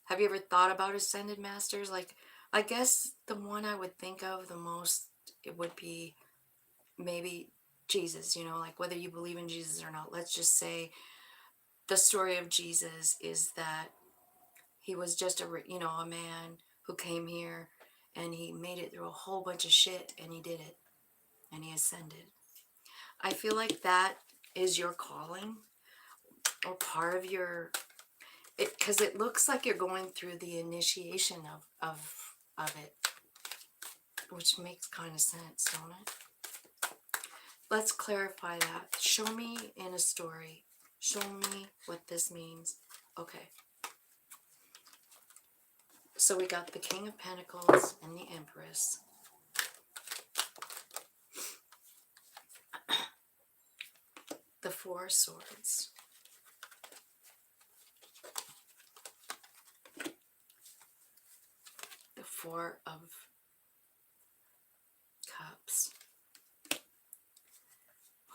Have you ever thought about ascended masters? Like, I guess the one I would think of the most, it would be maybe Jesus, you know, like whether you believe in Jesus or not. Let's just say the story of Jesus is that he was just a man who came here and he made it through a whole bunch of shit and he did it and he ascended. I feel like that is your calling or part of your, because it looks like you're going through the initiation of it, which makes kind of sense, don't it? Let's clarify that. Show me in a story. Show me what this means. Okay. So we got the King of Pentacles and the Empress. The Four of Swords. The Four of Cups.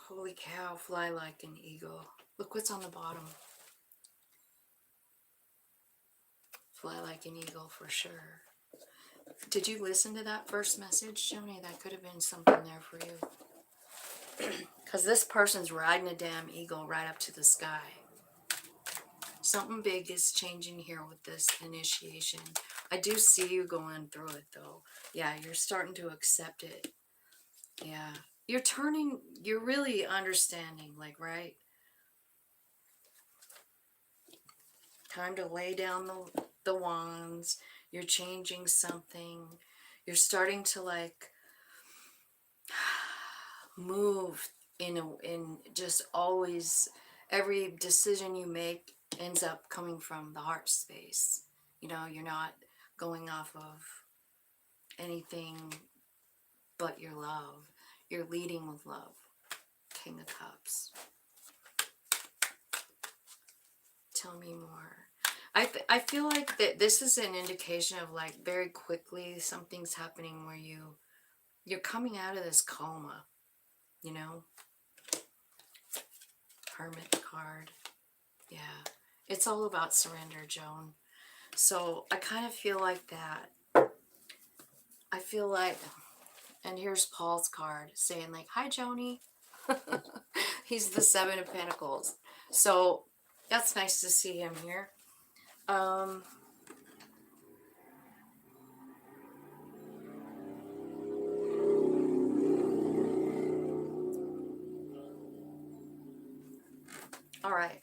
Holy cow, fly like an eagle. Look what's on the bottom. Fly like an eagle for sure. Did you listen to that first message, Joni? That could have been something there for you. Because this person's riding a damn eagle right up to the sky. Something big is changing here with this initiation. I do see you going through it, though. Yeah, you're starting to accept it. Yeah. You're really understanding, like, right? Time to lay down the wands. You're changing something. You're starting to, like, move in just always, every decision you make ends up coming from the heart space. You know, you're not going off of anything but your love. You're leading with love. King of Cups. Tell me more. I feel like that this is an indication of like very quickly something's happening where you're coming out of this coma, you know? Hermit card. Yeah. It's all about surrender, Joan. So I kind of feel like that. I feel like, and here's Paul's card saying like, hi, Joni. He's the Seven of Pentacles. So that's nice to see him here. All right.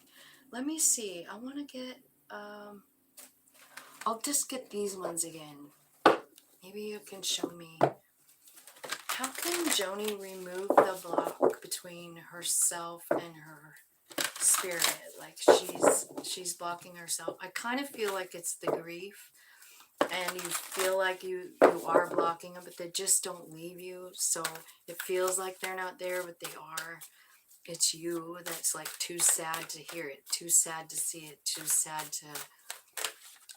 Let me see. I want to get, I'll just get these ones again. Maybe you can show me. How can Joni remove the block between herself and her spirit? Like she's blocking herself. I kind of feel like it's the grief, and you feel like you are blocking them, but they just don't leave you. So it feels like they're not there, but they are. It's you that's like too sad to hear it, too sad to see it, too sad to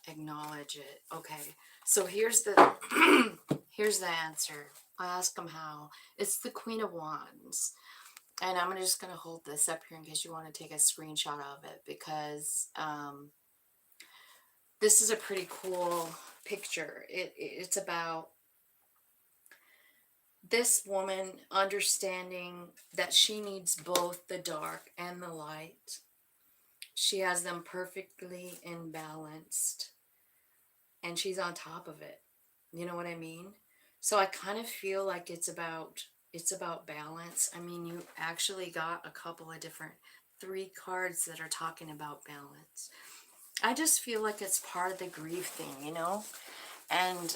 acknowledge it. Okay, so here's the here's the answer. I ask them how. It's the Queen of Wands. And I'm just going to hold this up here in case you want to take a screenshot of it, because this is a pretty cool picture. It's about this woman understanding that she needs both the dark and the light. She has them perfectly imbalanced, and she's on top of it. You know what I mean? So I kind of feel like it's about balance. I mean, you actually got a couple of different 3 cards that are talking about balance. I just feel like it's part of the grief thing, you know? And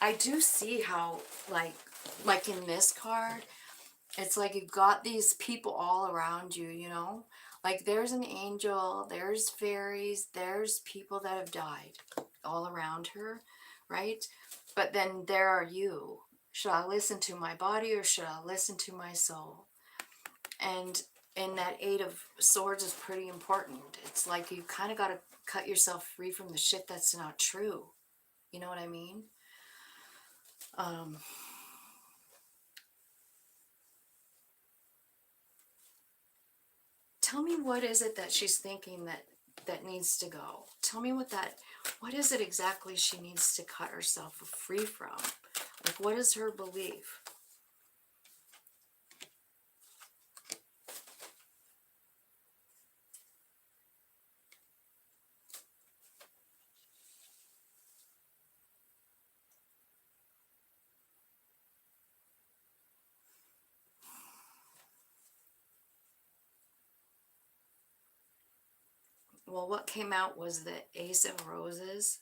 I do see how, like in this card, it's like you've got these people all around you, you know? Like there's an angel, there's fairies, there's people that have died all around her, right? But then there are you. Should I listen to my body or should I listen to my soul? And that 8 of Swords is pretty important. It's like you kind of got to cut yourself free from the shit that's not true. You know what I mean? Um, Tell me, what is it that she's thinking that needs to go? Tell me what is it exactly she needs to cut herself free from? Like, what is her belief? Well, what came out was the Ace of Roses,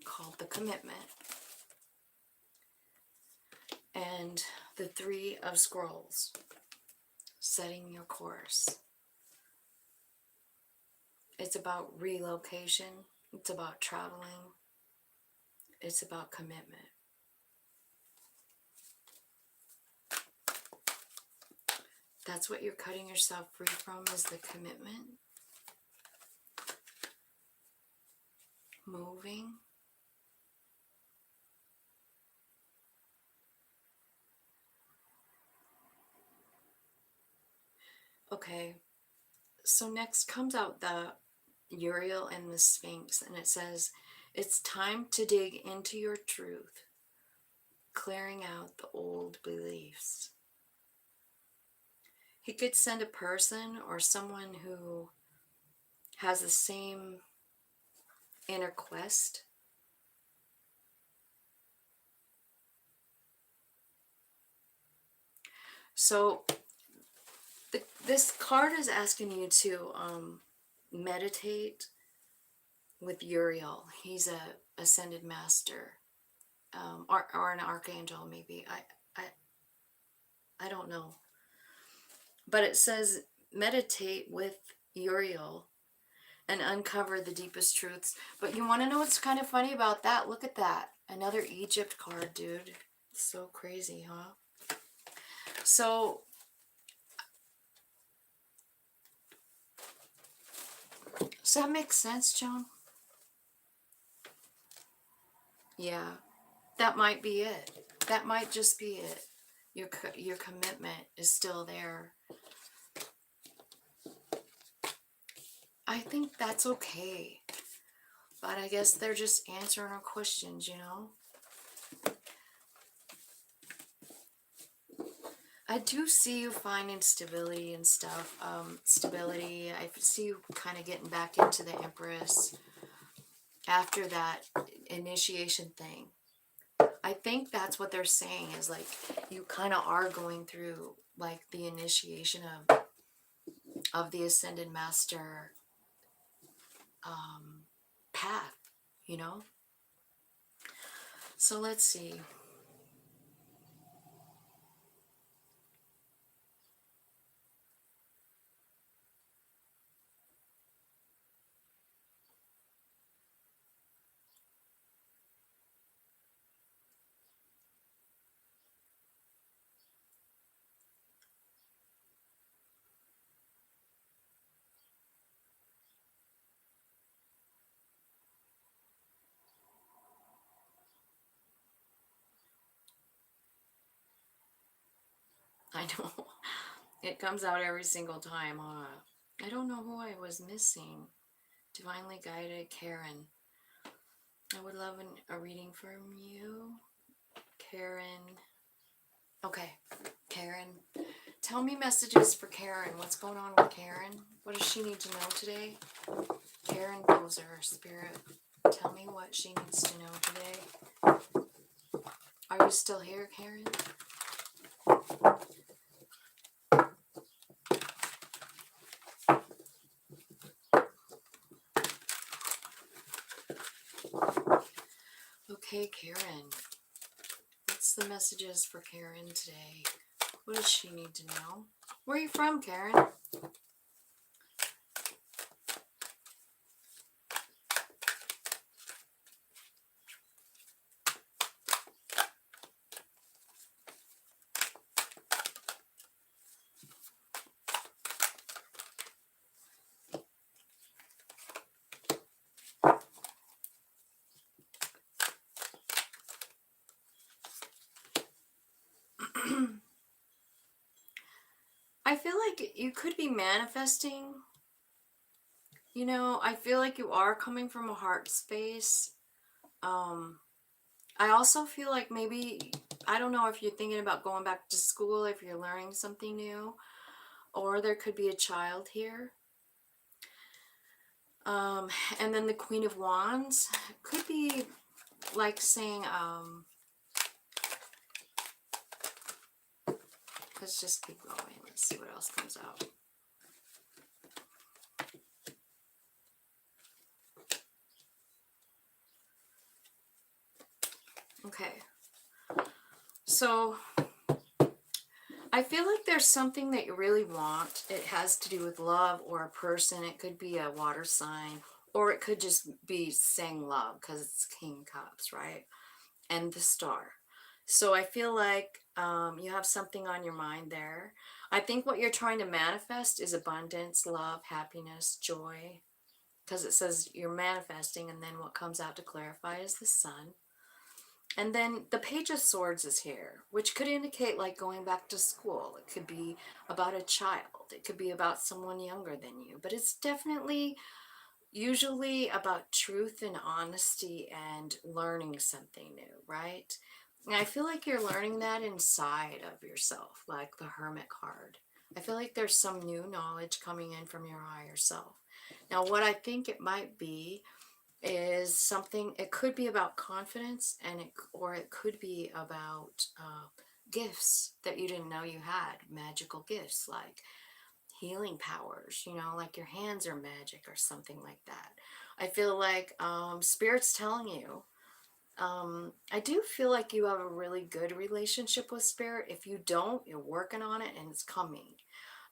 called the Commitment, and the 3 of Scrolls, setting your course. It's about relocation. It's about traveling. It's about commitment. That's what you're cutting yourself free from, is the commitment. Moving. Okay, so next comes out the Uriel and the Sphinx, and it says, it's time to dig into your truth, clearing out the old beliefs. He could send a person or someone who has the same inner quest. So this card is asking you to meditate with Uriel. He's a ascended master, or an archangel, maybe. I don't know. But it says meditate with Uriel and uncover the deepest truths. But you want to know what's kind of funny about that? Look at that. Another Egypt card, dude. It's so crazy, huh? So does that make sense, Joan? Yeah, that might be it. That might just be it. Your commitment is still there. I think that's okay. But I guess they're just answering our questions, you know? I do see you finding stability and stuff. Stability. I see you kind of getting back into the Empress after that initiation thing. I think that's what they're saying, is like you kind of are going through like the initiation of the Ascended Master path, you know? So let's see. I know it comes out every single time, huh? I don't know who I was missing. Divinely guided Karen. I would love a reading from you, Karen. Okay, Karen. Tell me messages for Karen. What's going on with Karen? What does she need to know today? Karen Bozer, Spirit. Tell me what she needs to know today. Are you still here, Karen? Okay, Karen. What's the messages for Karen today? What does she need to know? Where are you from, Karen? I feel like you could be manifesting. You know, I feel like you are coming from a heart space. I also feel like maybe, I don't know if you're thinking about going back to school, if you're learning something new, or there could be a child here. And then the Queen of Wands could be like saying, let's just keep going. Let's see what else comes out. Okay. So I feel like there's something that you really want. It has to do with love or a person. It could be a water sign, or it could just be saying love because it's King Cups, right? And the Star. So I feel like you have something on your mind there. I think what you're trying to manifest is abundance, love, happiness, joy, because it says you're manifesting, and then what comes out to clarify is the Sun. And then the Page of Swords is here, which could indicate like going back to school. It could be about a child. It could be about someone younger than you. But it's definitely usually about truth and honesty and learning something new, right? And I feel like you're learning that inside of yourself, like the Hermit card. I feel like there's some new knowledge coming in from your higher self. Now, what I think it might be is something, it could be about confidence, or it could be about gifts that you didn't know you had, magical gifts like healing powers, you know, like your hands are magic or something like that. I feel like spirit's telling you, I do feel like you have a really good relationship with spirit. If you don't, you're working on it and it's coming.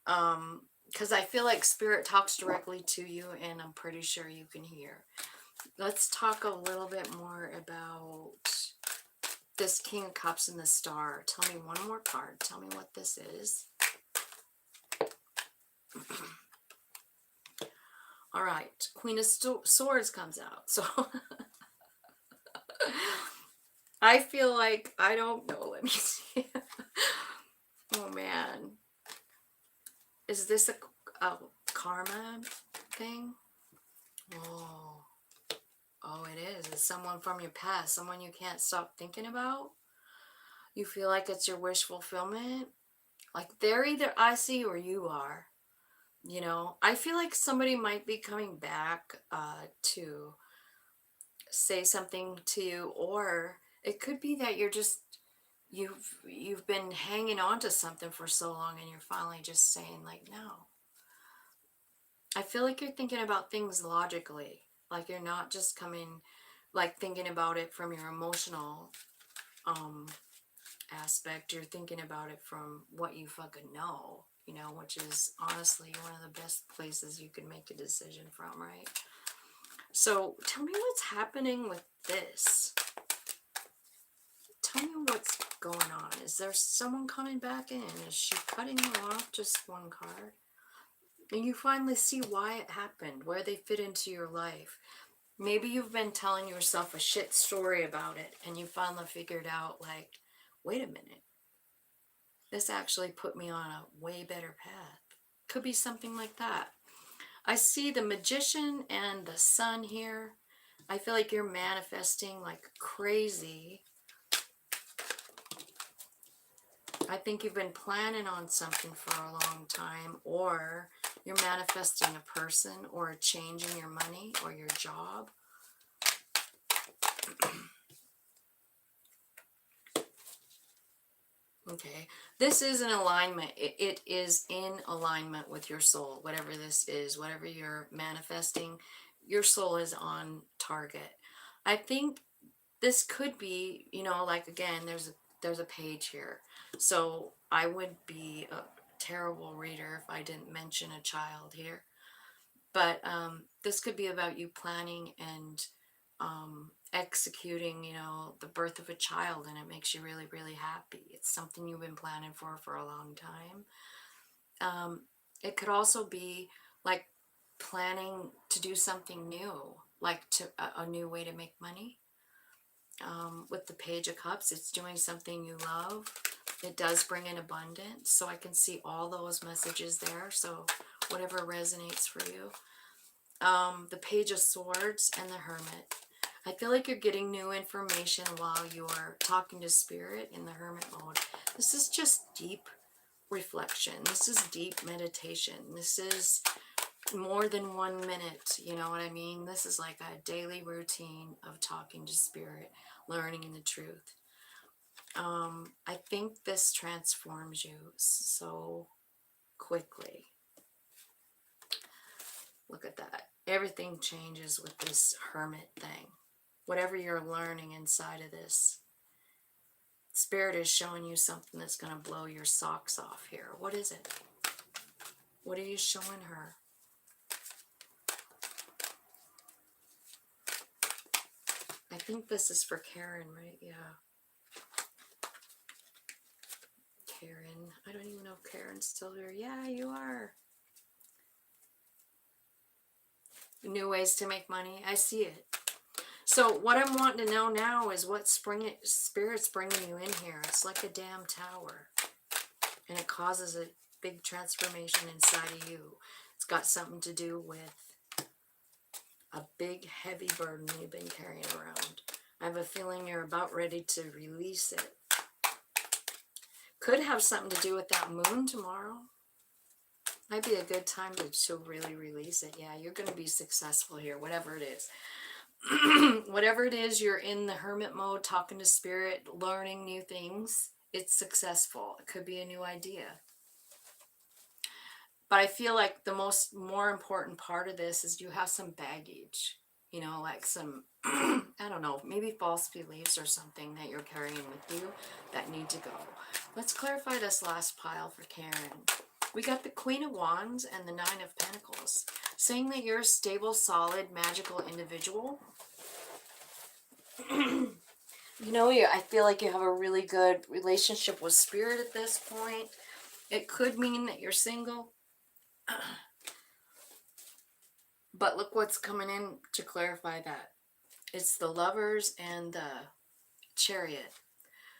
Because I feel like spirit talks directly to you, and I'm pretty sure you can hear. Let's talk a little bit more about this King of Cups and the Star. Tell me one more card. Tell me what this is. All right. Queen of Swords comes out. So I feel like, I don't know. Let me see. Oh, man. Is this a karma thing? Oh. Oh, it is. It's someone from your past. Someone you can't stop thinking about. You feel like it's your wish fulfillment. Like they're either I see or you are. You know, I feel like somebody might be coming back to say something to you, or it could be that you're just, you've been hanging on to something for so long, and you're finally just saying like no. I feel like you're thinking about things logically. Like you're not just coming, like thinking about it from your emotional um aspect. You're thinking about it from what you fucking know, which is honestly one of the best places you can make a decision from, right? So tell me what's happening with this. Tell me what's going on. Is there someone coming back in? Is she cutting you off? Just one card. And you finally see why it happened, where they fit into your life. Maybe you've been telling yourself a shit story about it and you finally figured out, like, wait a minute, this actually put me on a way better path. Could be something like that. I see the Magician and the Sun here. I feel like you're manifesting like crazy. I think you've been planning on something for a long time, or you're manifesting a person or a change in your money or your job. Okay, this is an alignment. It is in alignment with your soul, whatever this is, whatever you're manifesting, your soul is on target. I think this could be, like again, there's a page here. So I would be a terrible reader if I didn't mention a child here. But this could be about you planning and executing, the birth of a child, and it makes you really, really happy. It's something you've been planning for a long time. It could also be like planning to do something new, like a new way to make money. With the Page of Cups, it's doing something you love. It does bring in abundance, so I can see all those messages there. So whatever resonates for you. The Page of Swords and the Hermit. I feel like you're getting new information while you're talking to Spirit in the Hermit mode. This is just deep reflection. This is deep meditation. This is more than 1 minute. You know what I mean? This is like a daily routine of talking to Spirit, learning the truth. I think this transforms you so quickly. Look at that. Everything changes with this Hermit thing. Whatever you're learning inside of this, Spirit is showing you something that's going to blow your socks off here. What is it? What are you showing her? I think this is for Karen, right? Yeah. Karen. I don't even know if Karen's still here. Yeah, you are. New ways to make money. I see it. So what I'm wanting to know now is what Spirit's bringing you in here. It's like a damn tower. And it causes a big transformation inside of you. It's got something to do with a big heavy burden you've been carrying around. I have a feeling you're about ready to release it. Could have something to do with that moon tomorrow. Might be a good time to really release it. Yeah, you're going to be successful here, whatever it is. Whatever it is, you're in the Hermit mode, talking to Spirit, learning new things. It's successful. It could be a new idea. But I feel like the more important part of this is you have some baggage, like some, I don't know, maybe false beliefs or something that you're carrying with you that need to go. Let's clarify this last pile for Karen. We got the Queen of Wands and the Nine of Pentacles, saying that you're a stable, solid, magical individual. I feel like you have a really good relationship with Spirit at this point. It could mean that you're single. But look what's coming in to clarify that. It's the Lovers and the Chariot.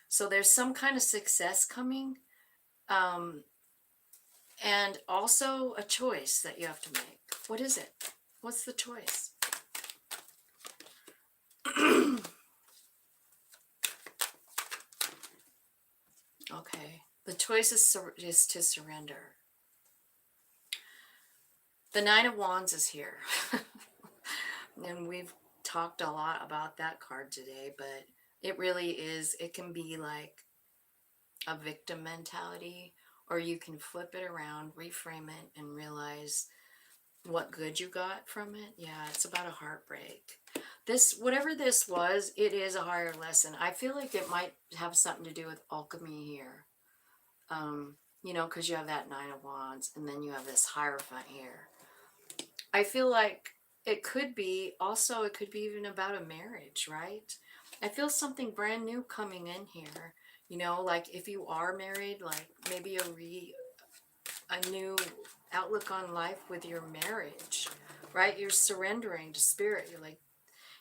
So there's some kind of success coming. And also a choice that you have to make. What is it? What's the choice? Okay. The choice is to surrender. The Nine of Wands is here. And we've talked a lot about that card today, but it really is, it can be like a victim mentality, or you can flip it around, reframe it, and realize what good you got from it. Yeah, it's about a heartbreak. This, whatever this was, it is a higher lesson. I feel like it might have something to do with alchemy here. You know, because you have that Nine of Wands and then you have this Hierophant here. I feel like it could be also, it could be even about a marriage, right? I feel something brand new coming in here. You know, like if you are married, like maybe a new outlook on life with your marriage, right? You're surrendering to spirit. You're like,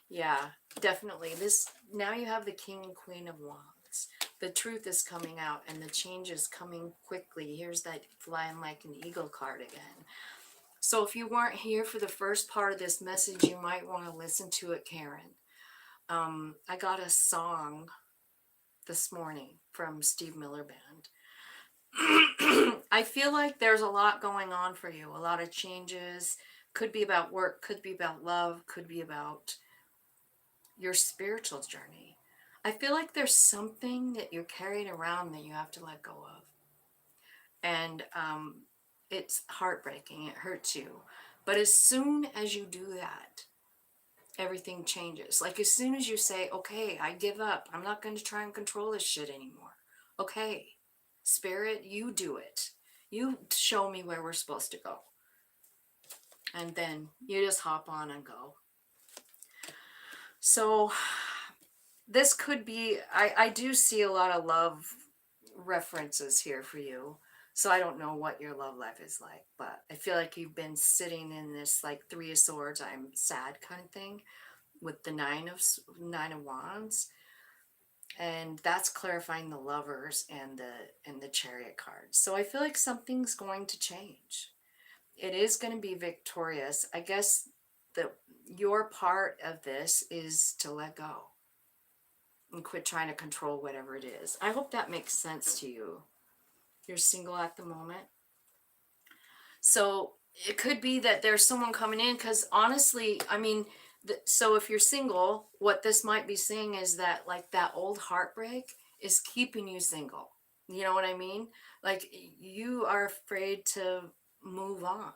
yeah, definitely. This, now you have the King and Queen of Wands. The truth is coming out and the change is coming quickly. Here's that flying like an eagle card again. So if you weren't here for the first part of this message, you might want to listen to it, Karen. I got a song this morning from Steve Miller Band. I feel like there's a lot going on for you, a lot of changes. Could be about work, could be about love, could be about your spiritual journey. I feel like there's something that you're carrying around that you have to let go of. And it's heartbreaking, it hurts you. But as soon as you do that, everything changes. Like as soon as you say, okay, I give up, I'm not going to try and control this shit anymore. Okay, spirit, you do it. You show me where we're supposed to go. And then you just hop on and go. So this could be, I do see a lot of love references here for you. So I don't know what your love life is like, but I feel like you've been sitting in this like Three of Swords, I'm sad kind of thing with the Nine of Wands. And that's clarifying the Lovers and the Chariot cards. So I feel like something's going to change. It is going to be victorious. I guess that your part of this is to let go and quit trying to control whatever it is. I hope that makes sense to you. You're single at the moment. So it could be that there's someone coming in, because honestly, I mean, so if you're single, what this might be saying is that like that old heartbreak is keeping you single. You know what I mean? Like you are afraid to move on.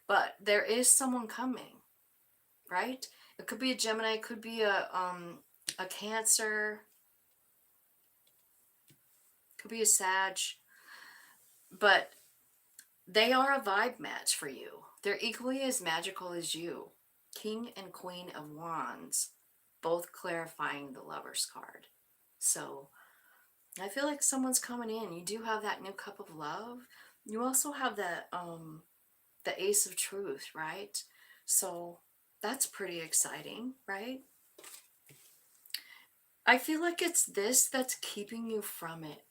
But there is someone coming, right? It could be a Gemini, it could be a Cancer, could be a Sag, but they are a vibe match for you. They're equally as magical as you. King and Queen of Wands, both clarifying the Lover's card. So I feel like someone's coming in. You do have that new cup of love. You also have the Ace of Truth, right? So that's pretty exciting, right? I feel like it's this that's keeping you from it.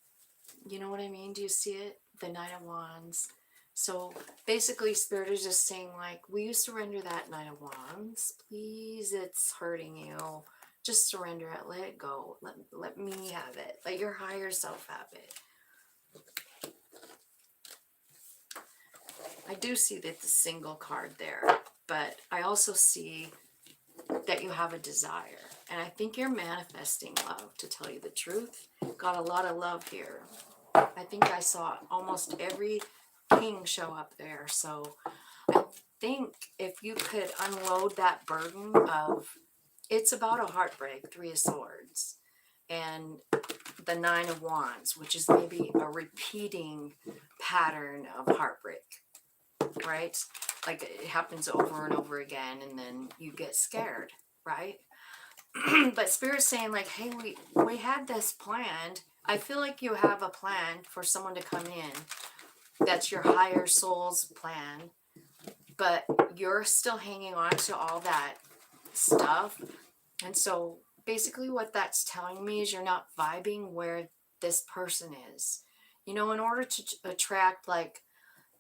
You know what I mean? Do you see it? The Knight of Wands. So basically, Spirit is just saying, like, will you surrender that Knight of Wands? Please, it's hurting you. Just surrender it. Let it go. Let me have it. Let your higher self have it. I do see that the single card there, but I also see that you have a desire. And I think you're manifesting love, to tell you the truth. Got a lot of love here. I think I saw almost every king show up there. So I think if you could unload that burden of, it's about a heartbreak, Three of Swords, and the Nine of Wands, which is maybe a repeating pattern of heartbreak, right? Like it happens over and over again, and then you get scared, right? But Spirit's saying like, hey, we had this planned. I feel like you have a plan for someone to come in. That's your higher soul's plan. But you're still hanging on to all that stuff. And so basically what that's telling me is you're not vibing where this person is. You know, in order to attract like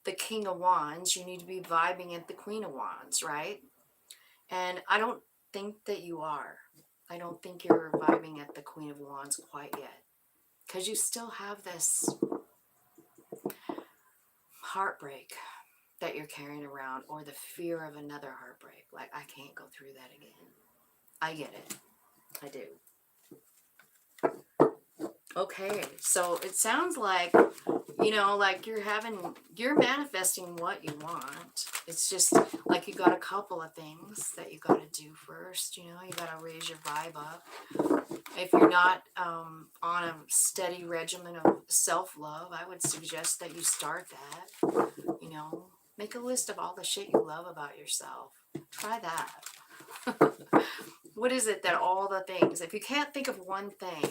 the King of Wands, you need to be vibing at the Queen of Wands, right? And I don't think that you are. I don't think you're vibing at the Queen of Wands quite yet. Because you still have this heartbreak that you're carrying around, or the fear of another heartbreak. Like, I can't go through that again. I get it. I do. Okay, so it sounds like, you know, like you're manifesting what you want. It's just like you got a couple of things that you got to do first. You know, you got to raise your vibe up. If you're not on a steady regimen of self-love, I would suggest that you start that. You know, make a list of all the shit you love about yourself. Try that. What is it that all the things, if you can't think of one thing,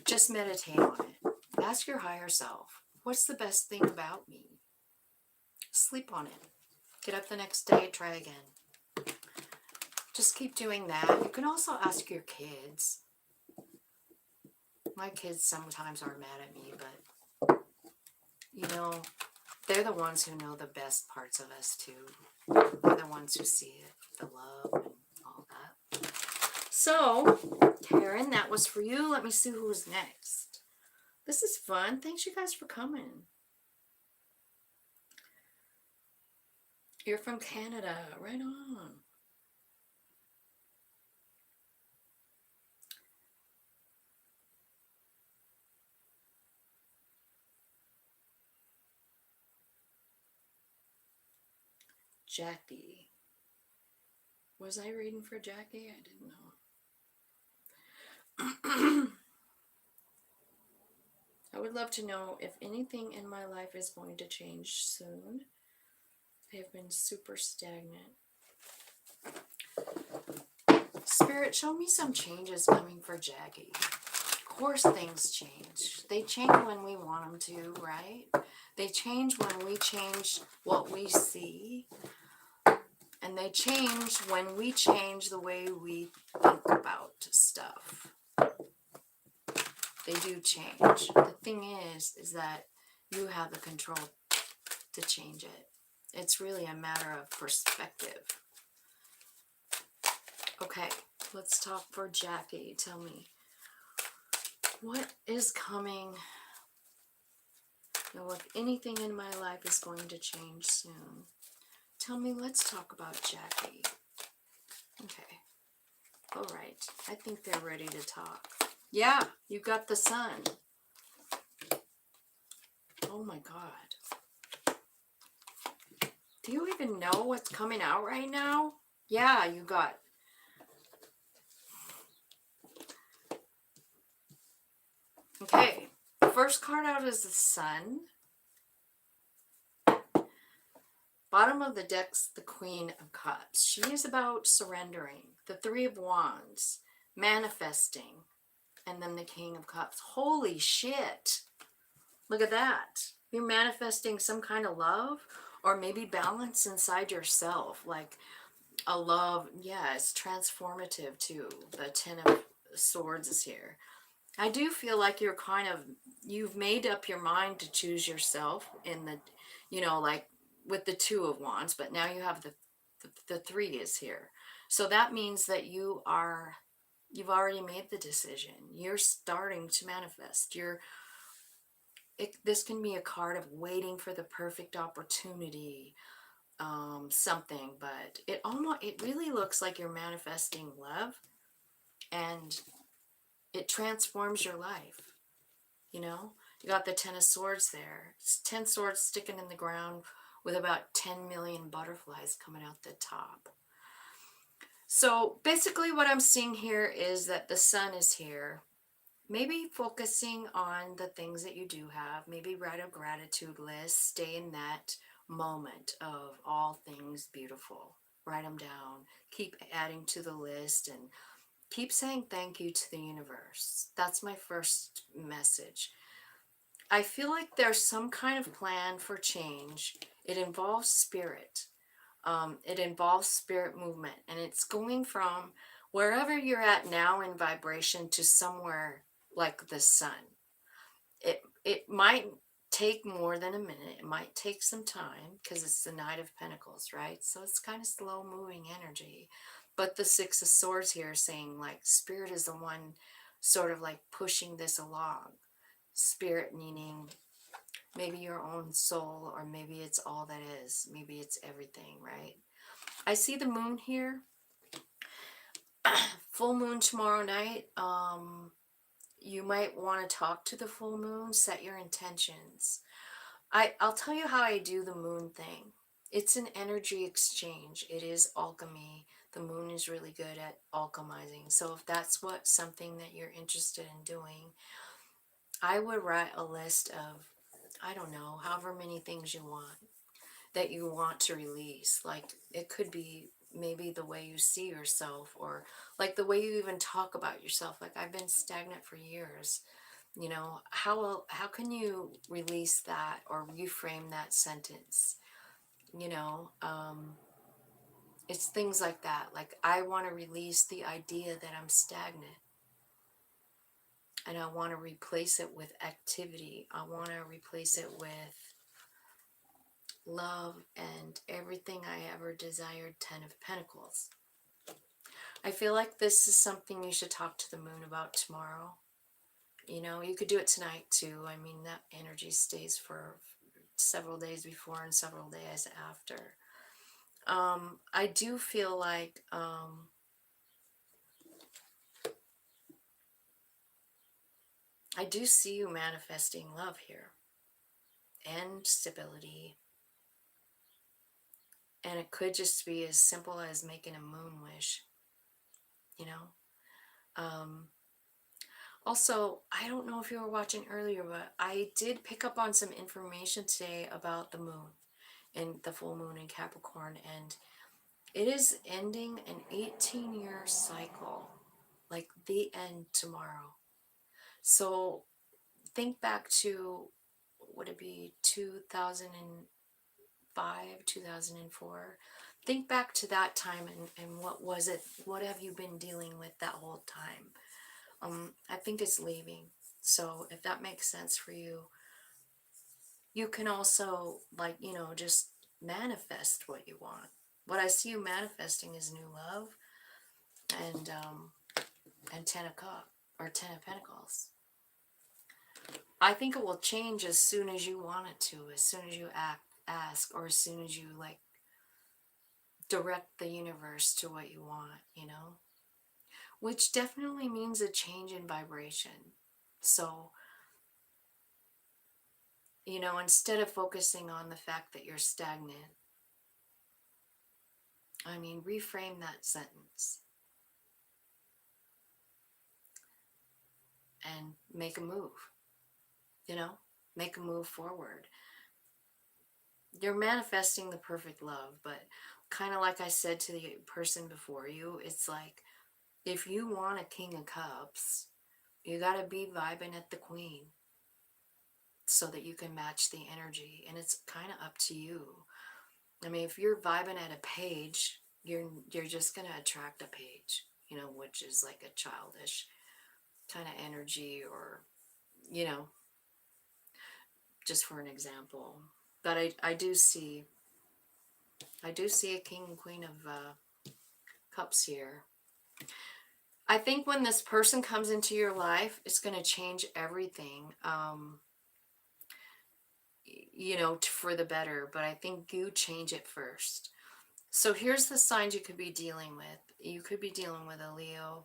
just meditate on it. Ask your higher self, what's the best thing about me? Sleep on it. Get up the next day, try again. Just keep doing that. You can also ask your kids. My kids sometimes are mad at me, but you know, they're the ones who know the best parts of us too. They're the ones who see it, the love and all that. So, Karen, that was for you. Let me see who's next. This is fun. Thanks you guys for coming. You're from Canada. Right on. Jackie. Was I reading for Jackie? I didn't know. I would love to know if anything in my life is going to change soon. They've been super stagnant. Spirit, show me some changes coming for Jackie. Of course things change. They change when we want them to, right? They change when we change what we see. And they change when we change the way we think about stuff. They do change. The thing is that you have the control to change it. It's really a matter of perspective. Okay, let's talk for Jackie. Tell me, what is coming? Now, if anything in my life is going to change soon, tell me, let's talk about Jackie. Okay. All right. I think they're ready to talk. Yeah, you got the sun. Oh my God. Do you even know what's coming out right now? Yeah, you got. Okay. First card out is the sun. Bottom of the deck's the Queen of Cups. She is about surrendering. The Three of Wands, manifesting, and then the King of Cups. Holy shit. Look at that. You're manifesting some kind of love or maybe balance inside yourself. Like a love, yeah, it's transformative too. The Ten of Swords is here. I do feel like you've made up your mind to choose yourself in the, you know, like with the Two of Wands, but now you have the Three is here. So that means that you've already made the decision. You're starting to manifest. This can be a card of waiting for the perfect opportunity, something, but it really looks like you're manifesting love, and it transforms your life. You know, you got the Ten of Swords there. It's 10 swords sticking in the ground with about 10 million butterflies coming out the top. So basically what I'm seeing here is that the sun is here. Maybe focusing on the things that you do have. Maybe write a gratitude list. Stay in that moment of all things beautiful. Write them down. Keep adding to the list and keep saying thank you to the universe. That's my first message. I feel like there's some kind of plan for change. It involves spirit. It involves spirit movement, and it's going from wherever you're at now in vibration to somewhere like the sun. It might take more than a minute. It might take some time because it's the Knight of Pentacles, right? So it's kind of slow moving energy. But the Six of Swords here is saying like spirit is the one sort of like pushing this along. Spirit meaning maybe your own soul, or maybe it's all that is. Maybe it's everything, right? I see the moon here. Full moon tomorrow night. you might want to talk to the full moon, set your intentions. I'll tell you how I do the moon thing. It's an energy exchange. It is alchemy. The moon is really good at alchemizing. So if that's what something that you're interested in doing, I would write a list of, I don't know, however many things you want that you want to release. Like it could be maybe the way you see yourself, or like the way you even talk about yourself. Like I've been stagnant for years. You know, how can you release that or reframe that sentence? You know, it's things like that. Like I want to release the idea that I'm stagnant, and I want to replace it with activity. I want to replace it with love and everything I ever desired. 10 of Pentacles. I feel like this is something you should talk to the moon about tomorrow. You know, you could do it tonight too. I mean, that energy stays for several days before and several days after. I do feel like I do see you manifesting love here and stability. And it could just be as simple as making a moon wish, you know? Also, I don't know if you were watching earlier, but I did pick up on some information today about the moon and the full moon in Capricorn, and it is ending an 18-year cycle, like the end tomorrow. So think back to, would it be 2005, 2004? Think back to that time, and what was it? What have you been dealing with that whole time? I think it's leaving. So if that makes sense for you, you can also, like, you know, just manifest what you want. What I see you manifesting is new love and and 10 of cup or 10 of Pentacles. I think it will change as soon as you want it to, as soon as you ask, or as soon as you like direct the universe to what you want, you know, which definitely means a change in vibration. So, you know, instead of focusing on the fact that you're stagnant, I mean, reframe that sentence and make a move, you know, make a move forward. You're manifesting the perfect love, but kind of like I said to the person before you, it's like if you want a King of Cups, you got to be vibing at the Queen so that you can match the energy, and it's kind of up to you. I mean, if you're vibing at a page, you're just going to attract a page, you know, which is like a childish kind of energy, or you know, just for an example. But I do see a King and Queen of Cups here. I think when this person comes into your life, it's going to change everything, you know, for the better. But I think you change it first. So here's the signs you could be dealing with. You could be dealing with a Leo,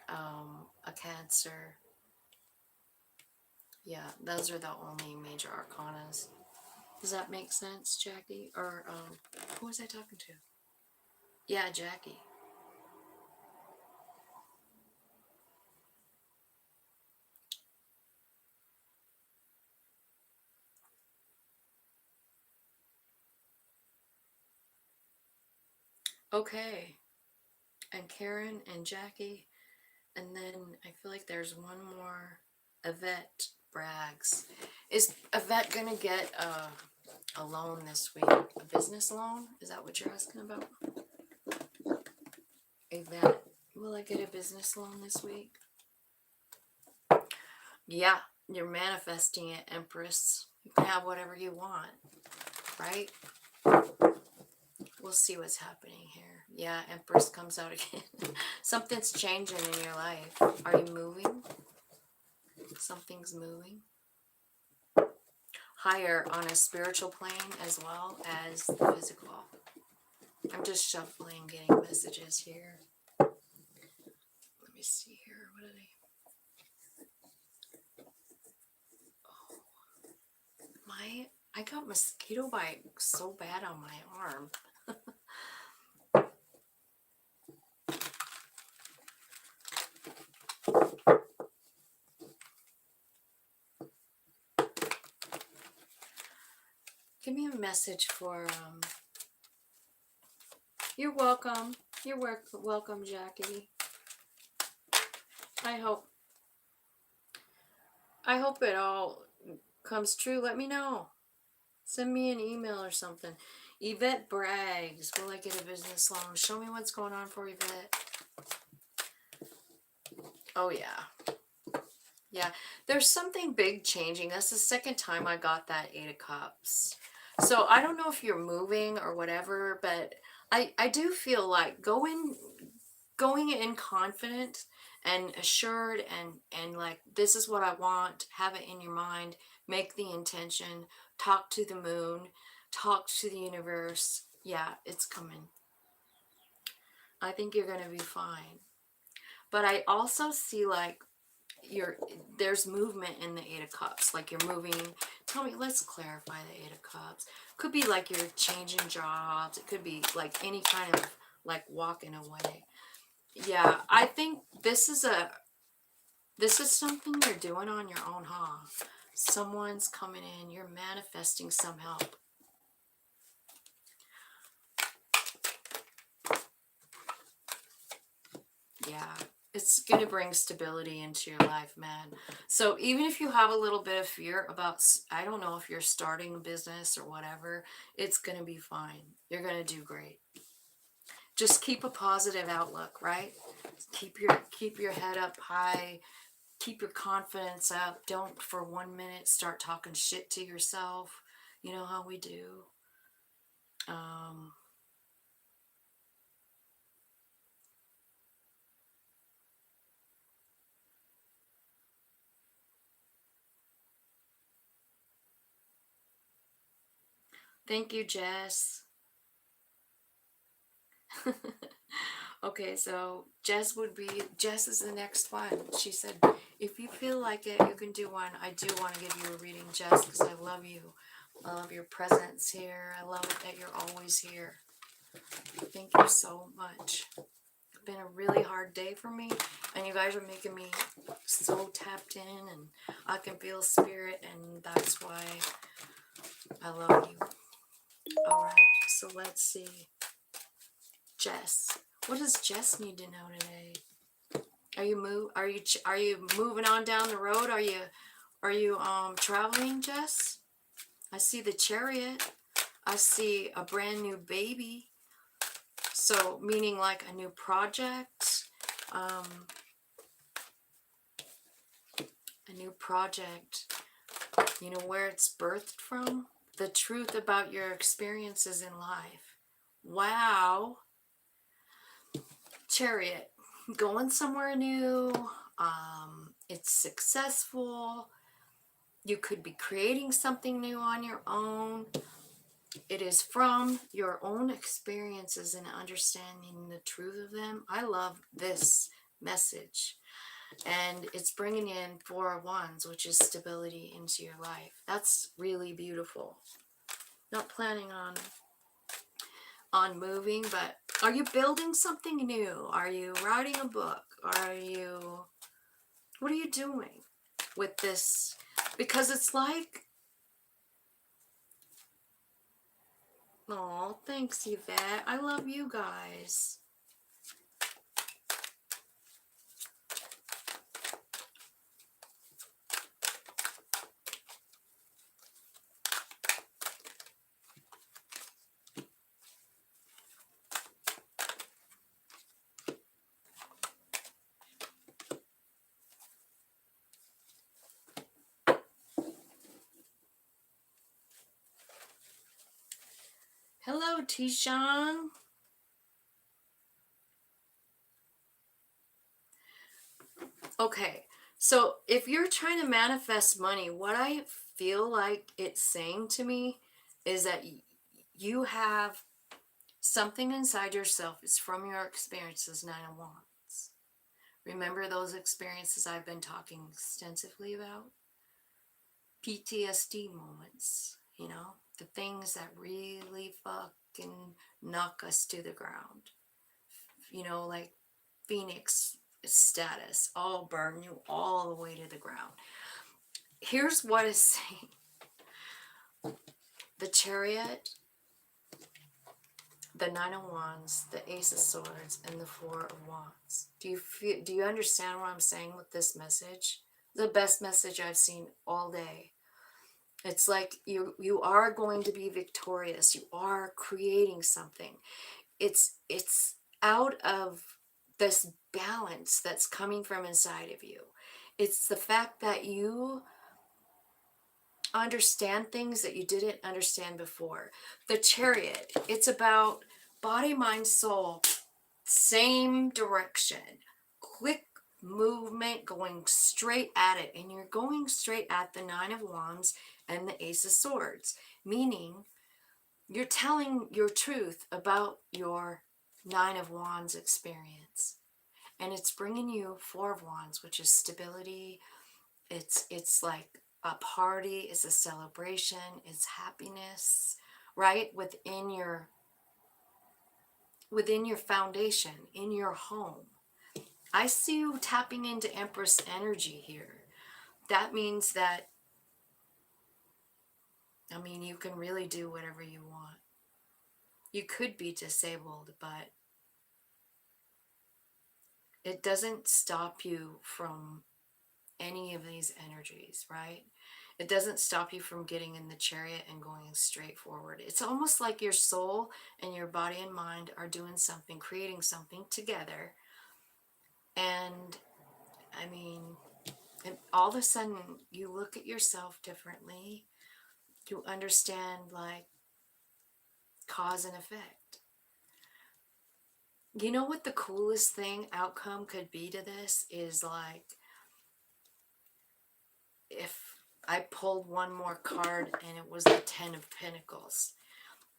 a Cancer. Yeah, those are the only major arcanas. Does that make sense, Jackie? Or who was I talking to? Yeah, Jackie. Okay. And Karen and Jackie. And then I feel like there's one more. Yvette Braggs. Is Yvette gonna get a loan this week? A business loan? Is that what you're asking about? Yvette, will I get a business loan this week? Yeah, you're manifesting it, Empress. You can have whatever you want, right? We'll see what's happening here. Yeah, Empress comes out again. Something's changing in your life. Are you moving? Something's moving. Higher on a spiritual plane as well as the physical. I'm just shuffling, getting messages here. Let me see here. What are they? I got mosquito bite so bad on my arm. Give me a message for, you're welcome. You're welcome, Jackie. I hope, I hope it all comes true. Let me know. Send me an email or something. Yvette Braggs. Will I get a business loan? Show me what's going on for Yvette. Oh, yeah. Yeah. There's something big changing. That's the second time I got that Eight of Cups. So I don't know if you're moving or whatever, but I do feel like going in confident and assured and like, this is what I want. Have it in your mind. Make the intention. Talk to the moon. Talk to the universe. Yeah, it's coming. I think you're gonna be fine. But I also see like there's movement in the Eight of Cups. Like you're moving. Tell me, let's clarify the Eight of Cups. Could be like you're changing jobs. It could be like any kind of like walking away. Yeah, I think this is something you're doing on your own, huh? Someone's coming in. You're manifesting some help. Yeah, it's going to bring stability into your life, man. So even if you have a little bit of fear about, I don't know if you're starting a business or whatever, it's going to be fine. You're going to do great. Just keep a positive outlook, right? Keep your head up high. Keep your confidence up. Don't for 1 minute start talking shit to yourself. You know how we do. Um, Thank you, Jess. Okay, so Jess is the next one. She said, if you feel like it, you can do one. I do want to give you a reading, Jess, because I love you. I love your presence here. I love it that you're always here. Thank you so much. It's been a really hard day for me, and you guys are making me so tapped in, and I can feel spirit, and that's why I love you. All right, so let's see. Jess. What does Jess need to know today? Are you moving on down the road? Are you traveling, Jess? I see the Chariot. I see a brand new baby. So meaning like a new project. A new project. You know where it's birthed from? The truth about your experiences in life. Wow. Chariot. Going somewhere new. It's successful. You could be creating something new on your own. It is from your own experiences and understanding the truth of them. I love this message. And it's bringing in 4 of Wands, which is stability into your life. That's really beautiful. Not planning on moving, but are you building something new? Are you writing a book? What are you doing with this? Because it's like, oh, thanks, Yvette. I love you guys. Hello, Tishan. Okay, so if you're trying to manifest money, what I feel like it's saying to me is that you have something inside yourself. It's from your experiences, Nine of Wands. Remember those experiences I've been talking extensively about? PTSD moments. you know, the things that really fucking knock us to the ground, you know, like Phoenix status, all burn you all the way to the ground. Here's what is saying: the Chariot, the Nine of Wands, the Ace of Swords, and the Four of Wands. Do you understand what I'm saying with this message? The best message I've seen all day. It's like you are going to be victorious. You are creating something. It's out of this balance that's coming from inside of you. It's the fact that you understand things that you didn't understand before. The Chariot, it's about body, mind, soul, same direction, quick movement, going straight at it. And you're going straight at the Nine of Wands and the Ace of Swords, meaning you're telling your truth about your Nine of Wands experience. And it's bringing you Four of Wands, which is stability. It's like a party, it's a celebration, it's happiness, right? Within your foundation, in your home. I see you tapping into Empress energy here. That means that, I mean, you can really do whatever you want. You could be disabled, but it doesn't stop you from any of these energies, right? It doesn't stop you from getting in the Chariot and going straight forward. It's almost like your soul and your body and mind are doing something, creating something together. And I mean, and all of a sudden you look at yourself differently. You understand like cause and effect. You know what the coolest thing outcome could be to this is, like, if I pulled one more card and it was the Ten of Pentacles,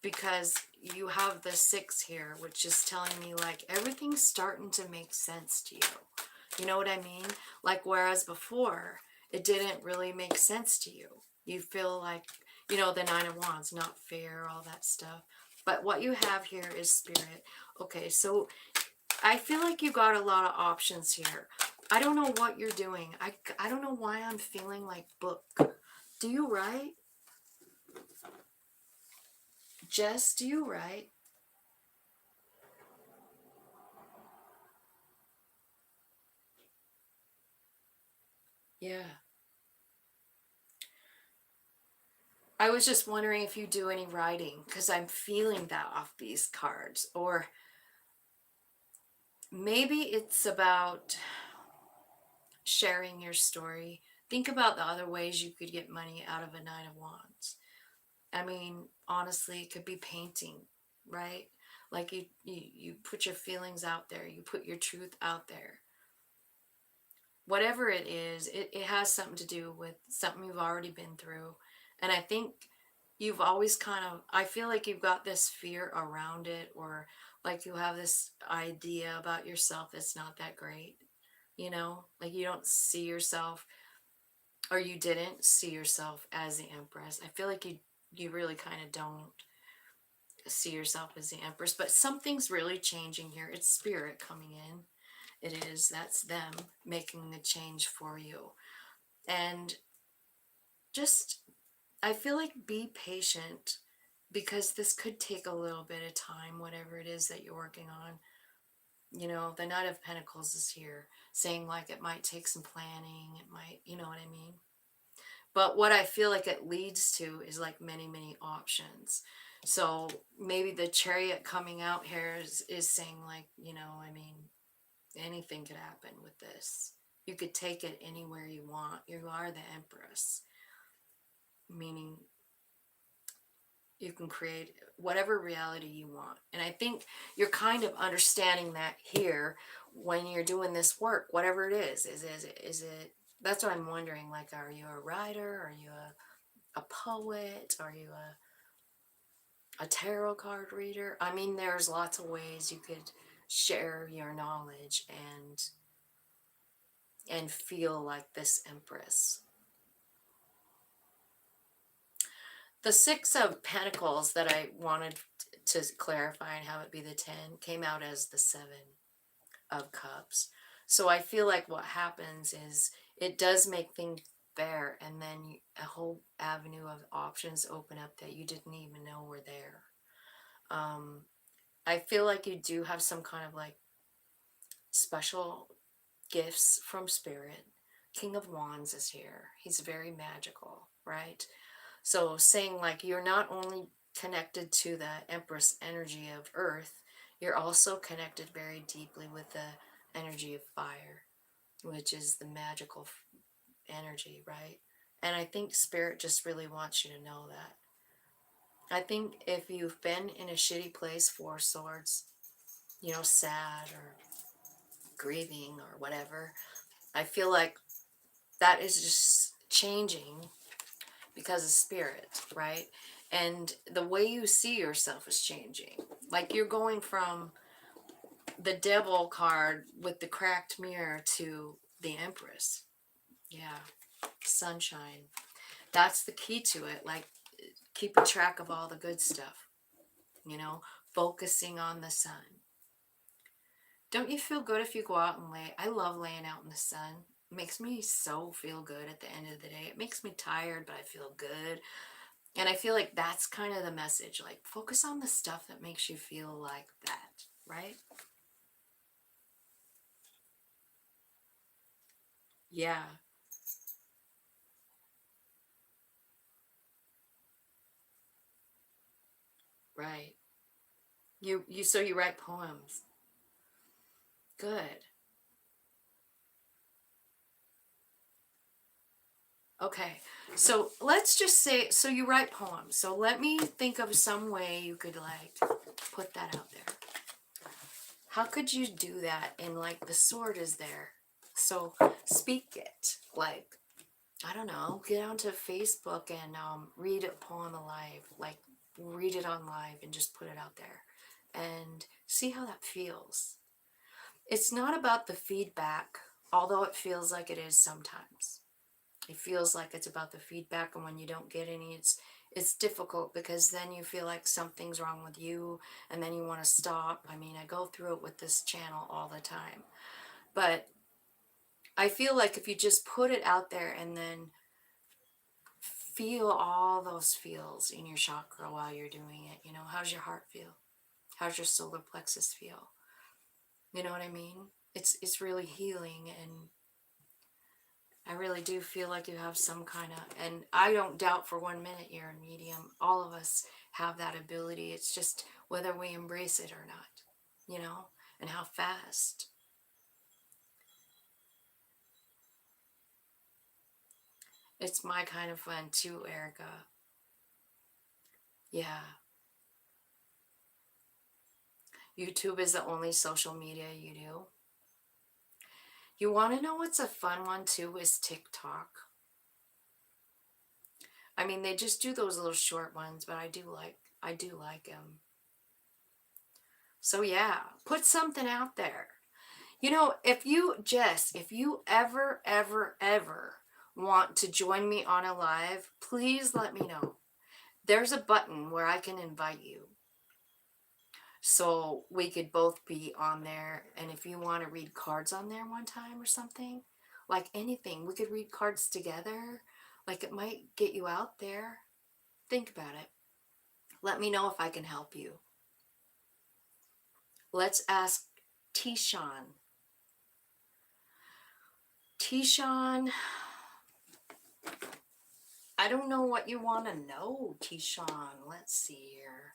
because you have the 6 here, which is telling me like everything's starting to make sense to you. You know what I mean? Like, whereas before it didn't really make sense to you. You feel like, you know, the Nine of Wands, not fair, all that stuff. But what you have here is Spirit. Okay, so I feel like you got a lot of options here. I don't know what you're doing. I don't know why I'm feeling like book. Do you write? Jess, do you write? Yeah. I was just wondering if you do any writing, because I'm feeling that off these cards. Or maybe it's about sharing your story. Think about the other ways you could get money out of a Nine of Wands. I mean, honestly, it could be painting, right? Like you put your feelings out there, you put your truth out there. Whatever it is, it has something to do with something you've already been through. And I think you've always kind of, I feel like you've got this fear around it, or like you have this idea about yourself that's not that great. You know, like you don't see yourself, or you didn't see yourself as the Empress. I feel like you really kind of don't see yourself as the Empress, but something's really changing here. It's Spirit coming in. It is, that's them making the change for you. And just, I feel like be patient, because this could take a little bit of time, whatever it is that you're working on. You know, the Knight of Pentacles is here saying like it might take some planning, it might, you know what I mean? But what I feel like it leads to is like many, many options. So maybe the Chariot coming out here is saying like, you know, I mean, anything could happen with this. You could take it anywhere you want. You are the Empress, meaning you can create whatever reality you want. And I think you're kind of understanding that here when you're doing this work, whatever it is. Is it that's what I'm wondering. Like, are you a writer? Are you a poet? Are you a tarot card reader? I mean, there's lots of ways you could share your knowledge and feel like this Empress. The Six of Pentacles that I wanted to clarify and have it be the 10 came out as the Seven of Cups. So I feel like what happens is it does make things fair, and then a whole avenue of options open up that you didn't even know were there. Um, I feel like you do have some kind of like special gifts from Spirit. King of Wands is here. He's very magical, right? So saying like you're not only connected to the Empress energy of Earth, you're also connected very deeply with the energy of fire, which is the magical energy, right? And I think Spirit just really wants you to know that. I think if you've been in a shitty place, Four Swords, sad or grieving or whatever, I feel like that is just changing because of Spirit, right? And the way you see yourself is changing. Like you're going from the Devil card with the cracked mirror to the Empress. Yeah, sunshine. That's the key to it. Like keeping track of all the good stuff, focusing on the sun. Don't you feel good if you go out and lay? I love laying out in the sun. It makes me so feel good at the end of the day. It makes me tired, but I feel good. And I feel like that's kind of the message. Like, focus on the stuff that makes you feel like that, right? Yeah, right. So you write poems. Good. Okay. So let's just say, so you write poems. So let me think of some way you could like put that out there. How could you do that? And like the sword is there. So speak it. Like, I don't know, get onto Facebook and read a poem alive. Like, read it on live and just put it out there and see how that feels. It's not about the feedback, although it feels like it is sometimes. It feels like it's about the feedback, and when you don't get any, it's difficult because then you feel like something's wrong with you and then you want to stop. I mean, I go through it with this channel all the time. But I feel like if you just put it out there and then feel all those feels in your chakra while you're doing it, how's your heart feel? How's your solar plexus feel? You know what I mean? It's really healing, and I really do feel like you have some kind of, and I don't doubt for 1 minute you're a medium. All of us have that ability. It's just whether we embrace it or not, and how fast. It's my kind of fun too, Erica. Yeah. YouTube is the only social media you do. You want to know what's a fun one too is TikTok. I mean, they just do those little short ones, but I do like them. So yeah, put something out there. If you ever want to join me on a live, please let me know. There's a button where I can invite you. So we could both be on there. And if you want to read cards on there one time or something, like anything, we could read cards together. Like it might get you out there. Think about it. Let me know if I can help you. Let's ask Tishan. Tishan, I don't know what you want to know, Tishan. Let's see here.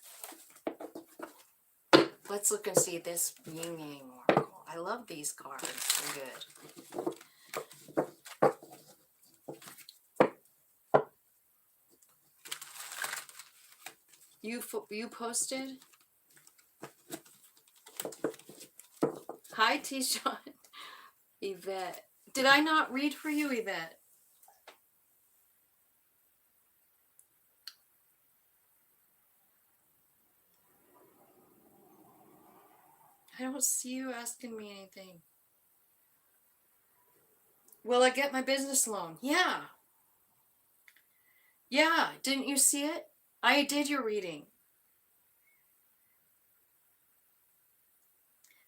Let's look and see this Yin Yang Oracle. I love these cards. They're good. You posted? Hi, Tishan. Yvette. Did I not read for you, Yvette? I don't see you asking me anything. Will I get my business loan? Yeah. Yeah. Didn't you see it? I did your reading.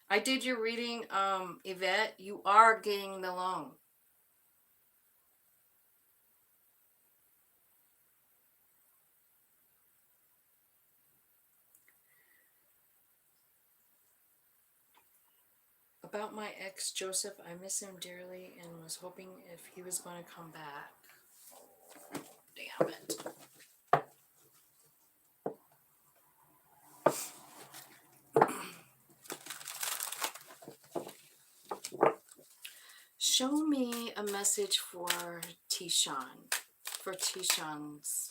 I did your reading, Yvette. You are getting the loan. About my ex, Joseph, I miss him dearly and was hoping if he was going to come back. Damn it. Show me a message for Tishan. For Tishan's.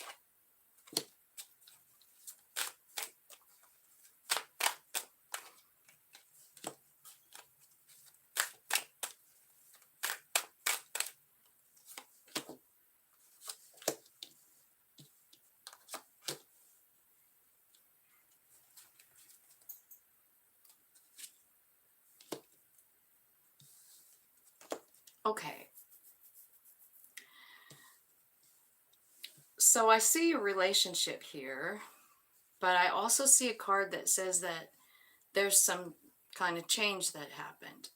Okay. So I see a relationship here, but I also see a card that says that there's some kind of change that happened.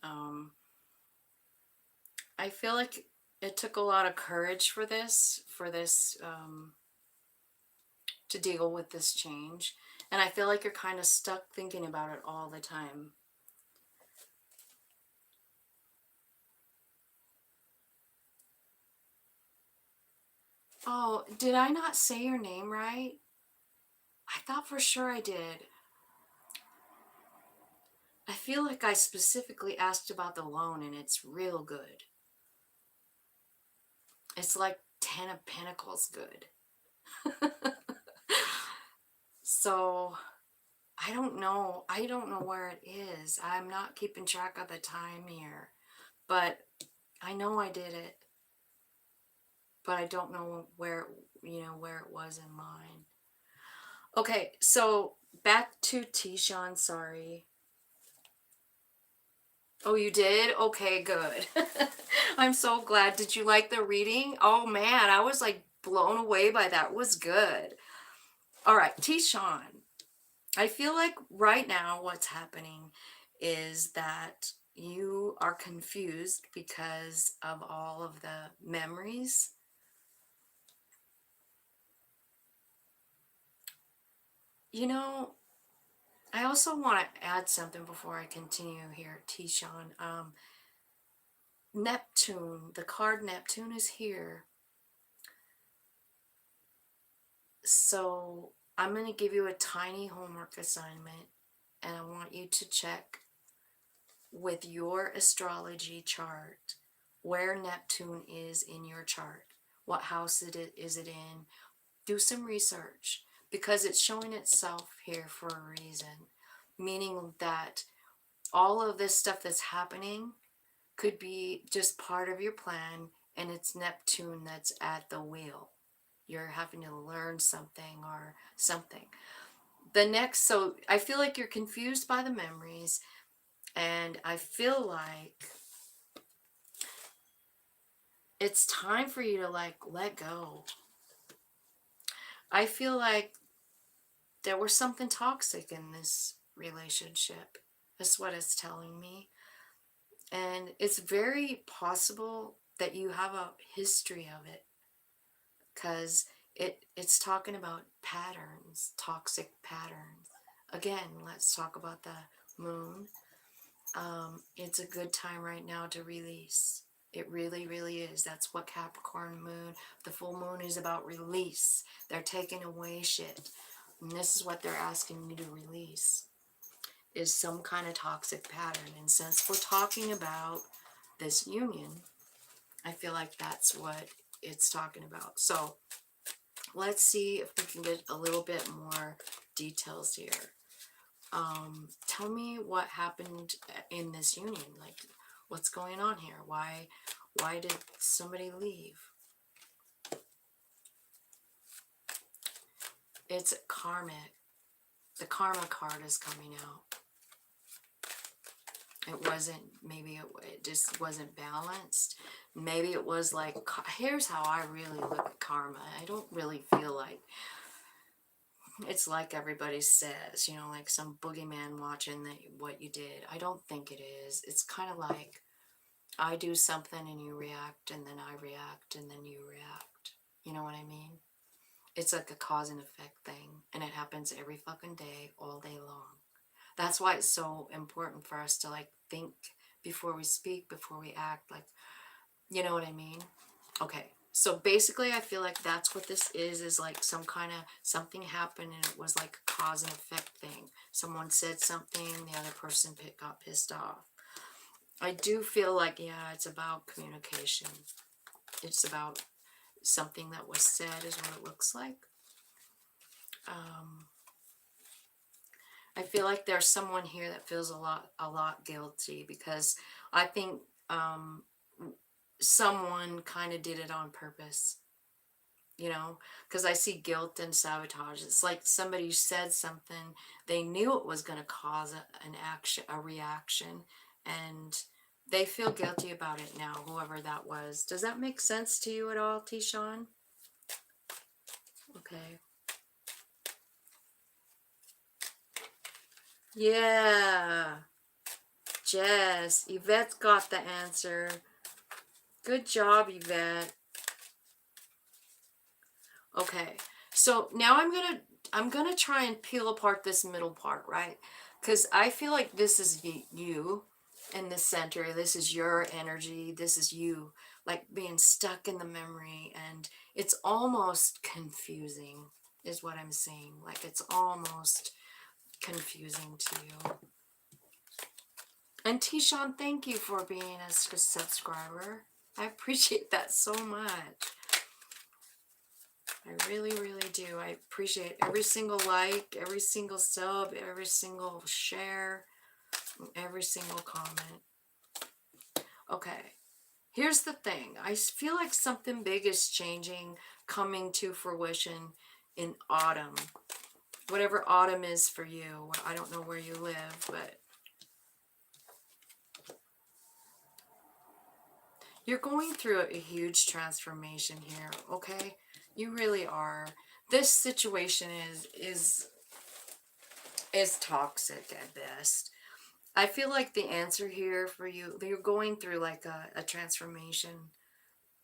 I feel like it took a lot of courage for this, to deal with this change. And I feel like you're kind of stuck thinking about it all the time. Oh, did I not say your name right? I thought for sure I did. I feel like I specifically asked about the loan and it's real good. It's like 10 of Pentacles good. So I don't know. I don't know where it is. I'm not keeping track of the time here. But I know I did it. But I don't know where, where it was in mine. Okay, so back to Tishan, sorry. Oh, you did? Okay, good. I'm so glad. Did you like the reading? Oh man, I was like blown away by that. It was good. All right, Tishan. I feel like right now what's happening is that you are confused because of all of the memories. You know, I also want to add something before I continue here, Tishan. Neptune, the card Neptune is here. So I'm going to give you a tiny homework assignment, and I want you to check with your astrology chart where Neptune is in your chart. What house is it in? Do some research because it's showing itself here for a reason, meaning that all of this stuff that's happening could be just part of your plan, and it's Neptune that's at the wheel. You're having to learn something or something. So I feel like you're confused by the memories, and I feel like it's time for you to like let go. I feel like there was something toxic in this relationship. That's what it's telling me. And it's very possible that you have a history of it because it's talking about patterns, toxic patterns. Again, let's talk about the moon. It's a good time right now to release. It really, really is. That's what Capricorn moon, the full moon is about release. They're taking away shit. And this is what they're asking you to release, is some kind of toxic pattern. And since we're talking about this union, I feel like that's what it's talking about. So let's see if we can get a little bit more details here. Tell me what happened in this union. Like, what's going on here? Why did somebody leave? It's karmic. The karma card is coming out. It wasn't, maybe it just wasn't balanced. Maybe it was like, here's how I really look at karma. I don't really feel like it's like everybody says, you know, like some boogeyman watching what you did. I don't think it is. It's kind of like I do something and you react, and then I react, and then you react. You know what I mean? It's like a cause and effect thing, and it happens every fucking day, all day long. That's why it's so important for us to like think before we speak, before we act. Like, you know what I mean? Okay. So basically, I feel like that's what this is like some kind of something happened and it was like a cause and effect thing. Someone said something, the other person got pissed off. I do feel like, yeah, it's about communication. It's about something that was said, is what it looks like. Um, I feel like there's someone here that feels a lot guilty because I think someone kind of did it on purpose, you know, because I see guilt and sabotage. It's like somebody said something, they knew it was going to cause an action, a reaction, and they feel guilty about it now, whoever that was. Does that make sense to you at all, Tishan? Okay. Yeah. Jess, Yvette's got the answer. Good job, Yvette. Okay. So now I'm gonna try and peel apart this middle part, right? Because I feel like this is you in the center. This is your energy. This is you, like being stuck in the memory, and it's almost confusing, is what I'm saying. Like it's almost confusing to you. And Tishan, thank you for being a subscriber. I appreciate that so much. I really, really do. I appreciate every single like, every single sub, every single share, every single comment. Okay, here's the thing. I feel like something big is changing, coming to fruition in autumn. Whatever autumn is for you. I don't know where you live, but you're going through a huge transformation here, okay? You really are. This situation is toxic at best. I feel like the answer here for you, you're going through like a transformation,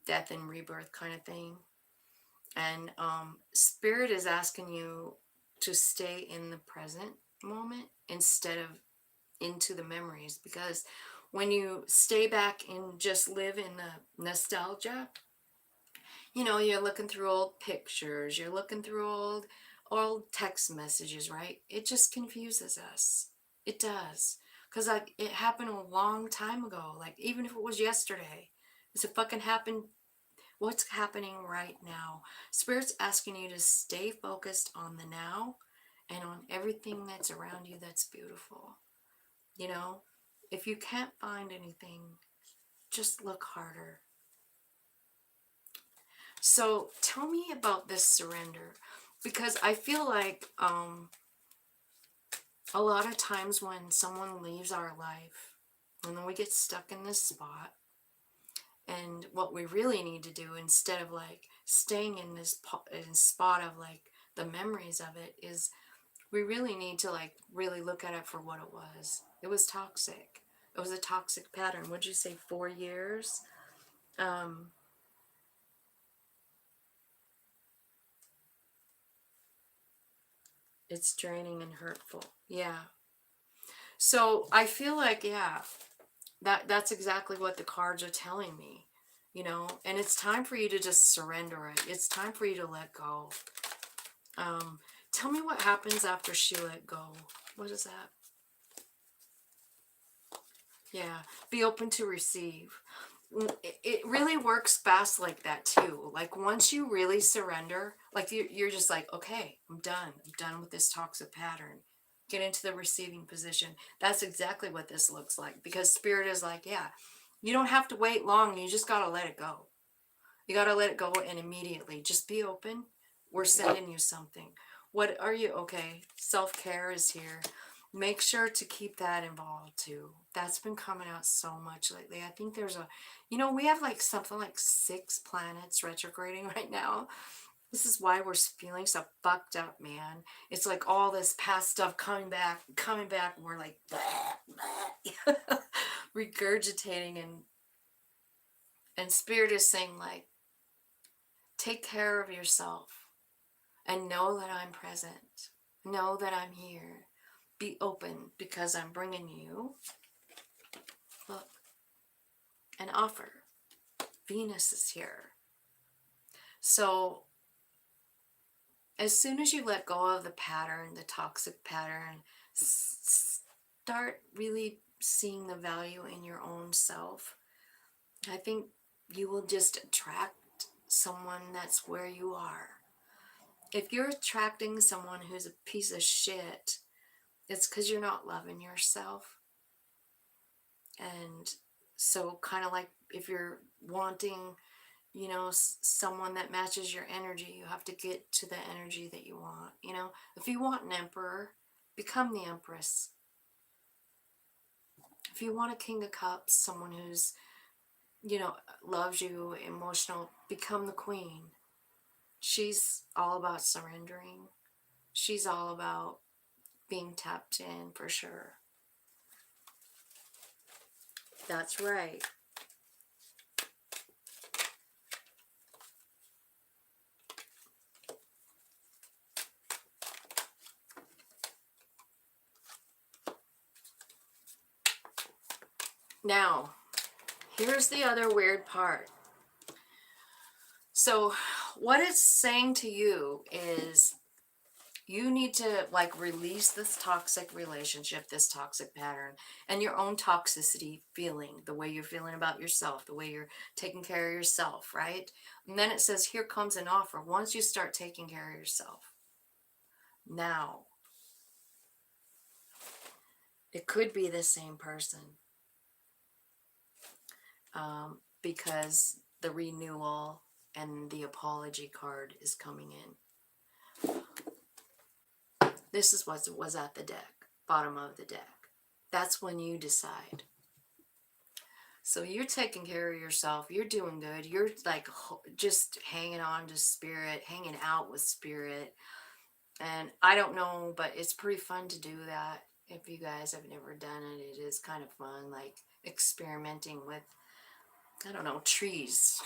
death and rebirth kind of thing. And spirit is asking you to stay in the present moment instead of into the memories, because when you stay back and just live in the nostalgia, you know, you're looking through old pictures, you're looking through old text messages, right? It just confuses us. It does. Because like it happened a long time ago. Like even if it was yesterday, it's a fucking happened. What's happening right now? Spirit's asking you to stay focused on the now and on everything that's around you that's beautiful. You know, if you can't find anything, just look harder. So tell me about this surrender, because I feel like a lot of times when someone leaves our life and then we get stuck in this spot, and what we really need to do instead of like staying in this spot of like the memories of it is we really need to like really look at it for what it was. It was toxic. It was a toxic pattern. Would you say 4 years? Um, it's draining and hurtful. Yeah. So I feel like, yeah, that's exactly what the cards are telling me, you know, and it's time for you to just surrender it. It's time for you to let go. Um, Tell me what happens after she let go. What is that? Yeah, be open to receive. It really works fast like that too. Like once you really surrender, like you're just like, okay, I'm done. I'm done with this toxic pattern. Get into the receiving position. That's exactly what this looks like, because spirit is like, yeah, you don't have to wait long. You just got to let it go. You got to let it go, and immediately just be open. We're sending you something. What are you? Okay, self-care is here. Make sure to keep that involved too. That's been coming out so much lately. I think there's a, you know, we have like something like 6 planets retrograding right now. This is why we're feeling so fucked up, man. It's like all this past stuff coming back, and we're like blah, blah, regurgitating, and spirit is saying like, take care of yourself and know that I'm present. Know that I'm here. Be open because I'm bringing you, look, an offer. Venus is here. So as soon as you let go of the pattern, the toxic pattern, start really seeing the value in your own self. I think you will just attract someone that's where you are. If you're attracting someone who's a piece of shit, it's because you're not loving yourself. And so kind of like if you're wanting, you know, someone that matches your energy, you have to get to the energy that you want. You know, if you want an emperor, become the empress. If you want a king of cups, someone who's, you know, loves you, emotional, become the queen. She's all about surrendering. She's all about being tapped in for sure. That's right. Now, here's the other weird part. So, what it's saying to you is you need to like release this toxic relationship, this toxic pattern, and your own toxicity feeling, the way you're feeling about yourself, the way you're taking care of yourself, right? And then it says, here comes an offer. Once you start taking care of yourself, now, it could be the same person. Because the renewal and the apology card is coming in. This is what was at the deck, bottom of the deck. That's when you decide. So you're taking care of yourself. You're doing good. You're like just hanging on to spirit, hanging out with spirit. And I don't know, but it's pretty fun to do that. If you guys have never done it, it is kind of fun, like experimenting with, I don't know, trees.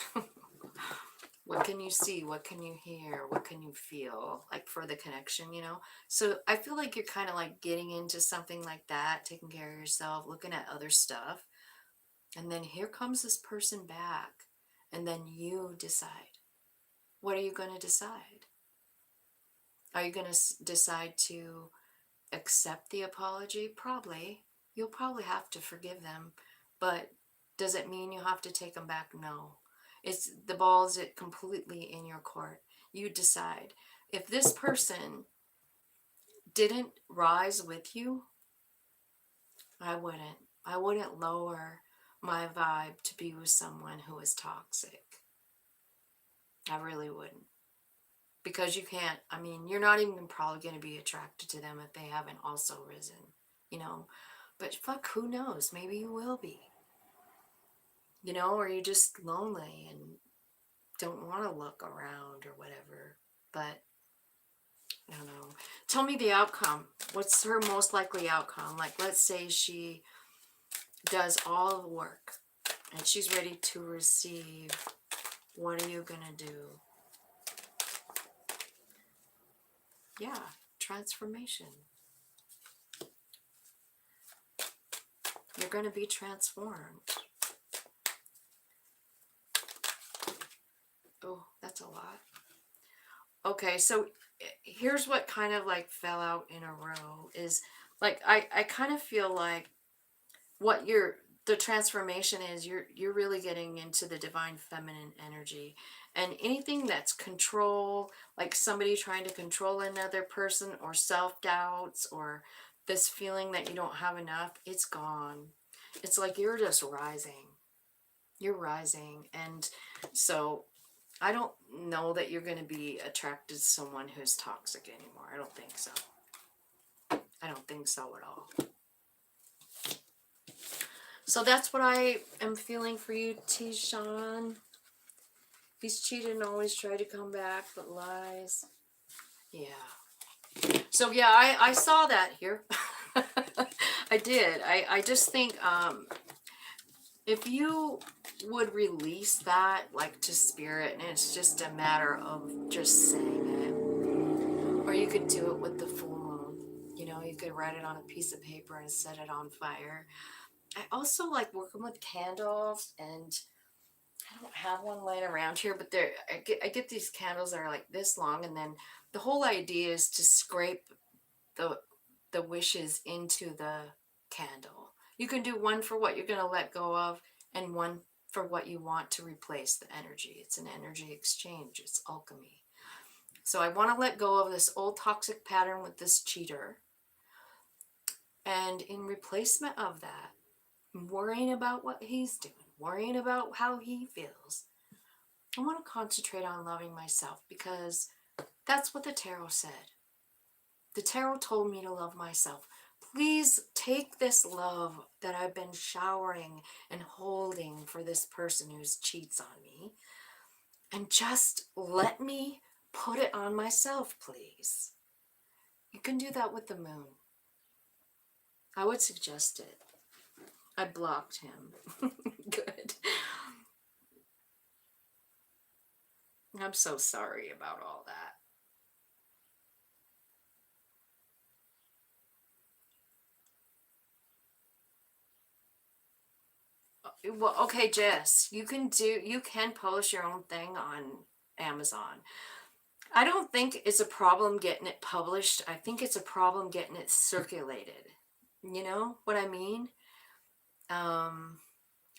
What can you see? What can you hear? What can you feel? Like for the connection, you know? So I feel like you're kind of like getting into something like that, taking care of yourself, looking at other stuff. And then here comes this person back. And then you decide. What are you going to decide? Are you going to decide to accept the apology? Probably. You'll probably have to forgive them. But does it mean you have to take them back? No. It's the ball's completely in your court. You decide. If this person didn't rise with you, I wouldn't. I wouldn't lower my vibe to be with someone who is toxic. I really wouldn't. Because you can't, I mean, you're not even probably going to be attracted to them if they haven't also risen, you know. But fuck, who knows? Maybe you will be. You know, or you're just lonely and don't want to look around or whatever. But I don't know. Tell me the outcome. What's her most likely outcome? Like, let's say she does all the work and she's ready to receive. What are you gonna do? Yeah, transformation. You're gonna be transformed. Oh, that's a lot. Okay, so here's what kind of like fell out in a row is like I kind of feel like what the transformation is, you're really getting into the divine feminine energy, and anything that's control, like somebody trying to control another person, or self-doubts, or this feeling that you don't have enough, it's gone. It's like you're just rising. You're rising. And so I don't know that you're going to be attracted to someone who's toxic anymore. I don't think so. I don't think so at all. So that's what I am feeling for you, Tijan. He's cheated and always tried to come back, but lies. Yeah. So yeah, I saw that here. I did. I just think if you would release that like to spirit, and it's just a matter of just saying it, or you could do it with the full moon. You know, you could write it on a piece of paper and set it on fire. I also like working with candles, and I don't have one laying around here, but I get these candles that are like this long, and then the whole idea is to scrape the the wishes into the candle. You can do one for what you're going to let go of, and one for what you want to replace the energy. It's an energy exchange. It's alchemy. So I want to let go of this old toxic pattern with this cheater. And in replacement of that, worrying about what he's doing, worrying about how he feels, I want to concentrate on loving myself, because that's what the tarot said. The tarot told me to love myself. Please take this love that I've been showering and holding for this person who cheats on me, and just let me put it on myself, please. You can do that with the moon. I would suggest it. I blocked him. Good. I'm so sorry about all that. Well, okay, Jess, you can publish your own thing on Amazon. I don't think it's a problem getting it published. I think it's a problem getting it circulated. You know what I mean? Um,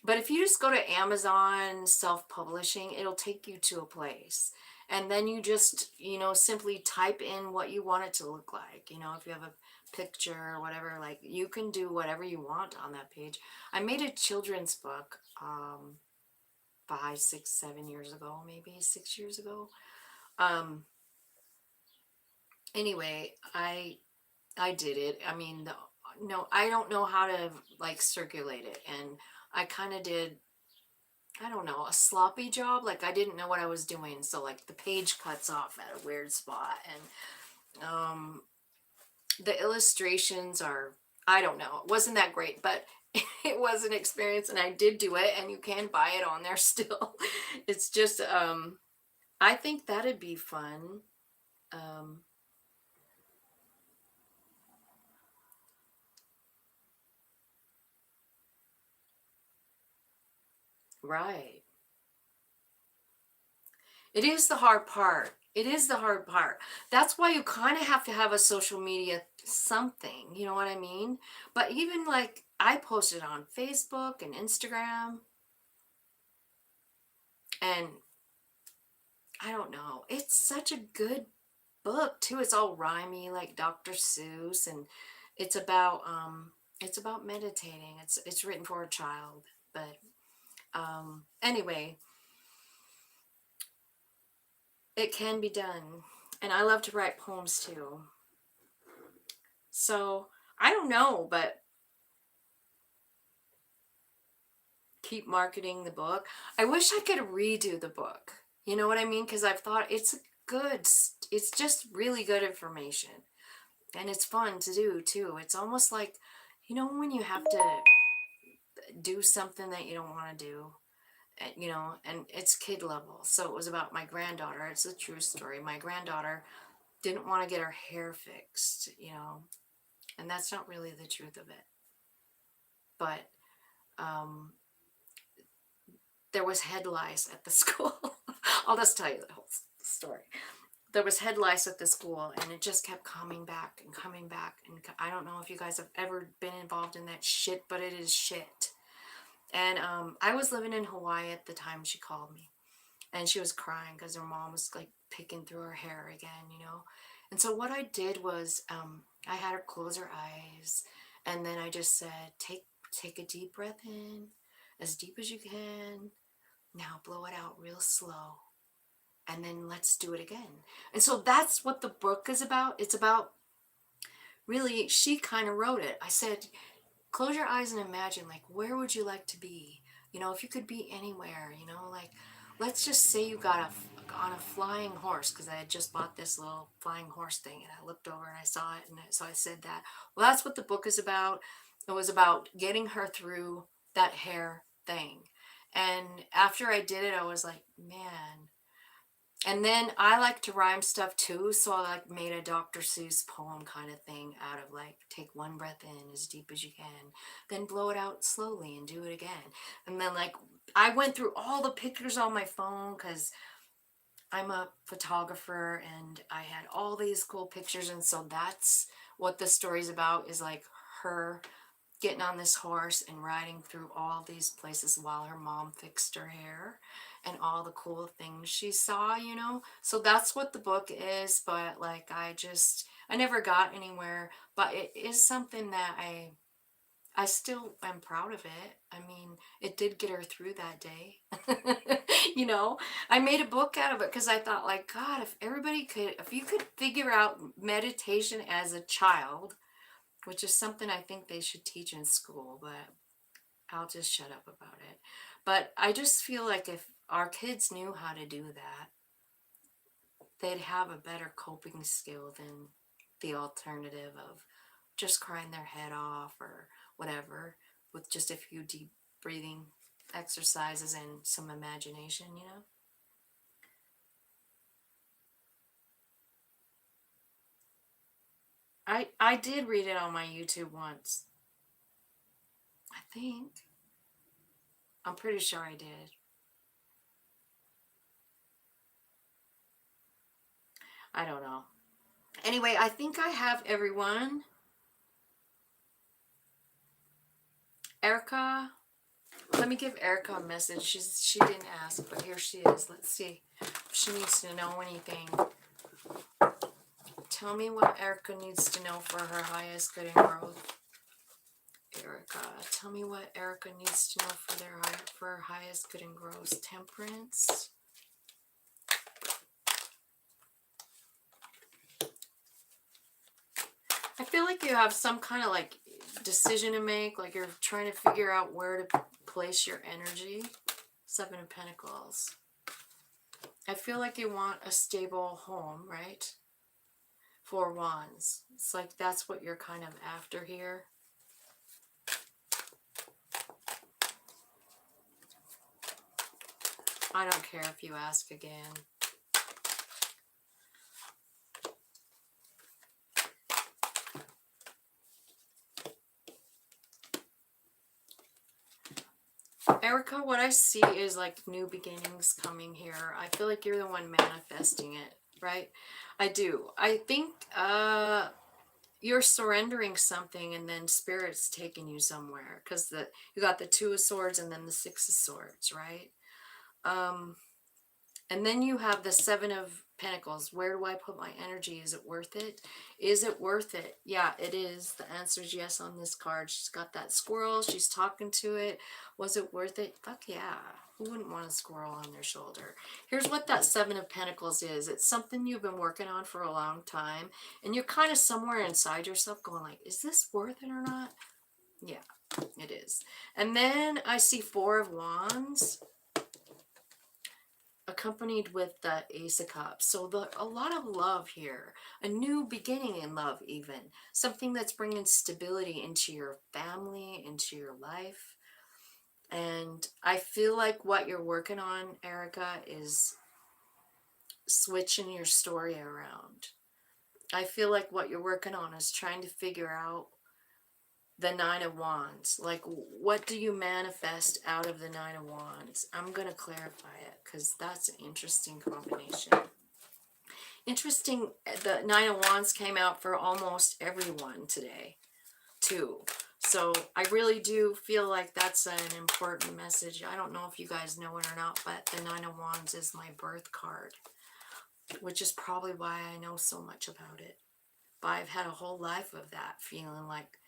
but if you just go to Amazon self-publishing, it'll take you to a place. And then you just, simply type in what you want it to look like. If you have a picture or whatever, like you can do whatever you want on that page. I made a children's book 5, 6, 7 years ago, maybe 6 years ago. Um, anyway, I did it. I mean, no, I don't know how to like circulate it, and I kind of did, I don't know, a sloppy job. Like I didn't know what I was doing, so like the page cuts off at a weird spot, and the illustrations are, I don't know, it wasn't that great, but it was an experience, and I did do it, and you can buy it on there still. It's just I think that'd be fun. Um, right. It is the hard part. It is the hard part. That's why you kind of have to have a social media something, you know what I mean? But even like I posted on Facebook and Instagram, and I don't know. It's such a good book too. It's all rhymey like Dr. Seuss, and it's about meditating. It's written for a child, but anyway, it can be done. And I love to write poems too. So I don't know, but keep marketing the book. I wish I could redo the book. You know what I mean? Because I've thought it's just really good information. And it's fun to do too. It's almost like, when you have to do something that you don't want to do, and it's kid level. So it was about my granddaughter. It's a true story. My granddaughter didn't want to get her hair fixed, and that's not really the truth of it. But um, there was head lice at the school. I'll just tell you the whole story. There was head lice at the school, and it just kept coming back and coming back. And I don't know if you guys have ever been involved in that shit, but it is shit. And I was living in Hawaii at the time she called me, and she was crying because her mom was like picking through her hair again. And so what I did was I had her close her eyes, and then I just said, take a deep breath in, as deep as you can. Now blow it out real slow, and then let's do it again. And so that's what the book is about. It's about, really, she kind of wrote it. I said, close your eyes and imagine, like, where would you like to be? If you could be anywhere, like, let's just say you got on a flying horse, because I had just bought this little flying horse thing, and I looked over and I saw it, and so I said that. Well, that's what the book is about. It was about getting her through that hair thing. And after I did it, I was like, man. And then I like to rhyme stuff too, so I like made a Dr. Seuss poem kind of thing out of like, take one breath in as deep as you can, then blow it out slowly and do it again. And then like I went through all the pictures on my phone because I'm a photographer and I had all these cool pictures, and so that's what the story's about, is like her getting on this horse and riding through all these places while her mom fixed her hair and all the cool things she saw, you know? So that's what the book is, but like I never got anywhere, but it is something that I still am proud of it. I mean, it did get her through that day. You know, I made a book out of it because I thought, like, God, if you could figure out meditation as a child, which is something I think they should teach in school, but I'll just shut up about it. But I just feel like if our kids knew how to do that, they'd have a better coping skill than the alternative of just crying their head off or whatever, with just a few deep breathing exercises and some imagination, you know? I did read it on my YouTube once. I think. I'm pretty sure I did. I don't know. Anyway, I think I have everyone. Erica, let me give Erica a message. She didn't ask, but here she is. Let's see if she needs to know anything. Tell me what Erica needs to know for her highest good and growth. Erica, tell me what Erica needs to know for her highest good and growth. Temperance. I feel like you have some kind of like decision to make, like you're trying to figure out where to place your energy. Seven of Pentacles. I feel like you want a stable home, right? Four Wands. It's like that's what you're kind of after here. I don't care if you ask again. Erica, what I see is like new beginnings coming here. I feel like you're the one manifesting it, right? I do. I think you're surrendering something and then spirit's taking you somewhere, because you got the Two of Swords and then the Six of Swords, right? Um And then you have the Seven of Pentacles. Where do I put my energy? Is it worth it? Is it worth it? Yeah, it is. The answer is yes on this card. She's got that squirrel. She's talking to it. Was it worth it? Fuck yeah. Who wouldn't want a squirrel on their shoulder? Here's what that Seven of Pentacles is. It's something you've been working on for a long time. And you're kind of somewhere inside yourself going like, is this worth it or not? Yeah, it is. And then I see Four of Wands accompanied with the Ace of Cups. So a lot of love here, a new beginning in love even, something that's bringing stability into your family, into your life. And I feel like what you're working on, Erica, is switching your story around. I feel like what you're working on is trying to figure out the Nine of Wands. Like, what do you manifest out of the Nine of Wands? I'm going to clarify it because that's an interesting combination. Interesting, the Nine of Wands came out for almost everyone today, too. So I really do feel like that's an important message. I don't know if you guys know it or not, but the Nine of Wands is my birth card, which is probably why I know so much about it. But I've had a whole life of that, feeling like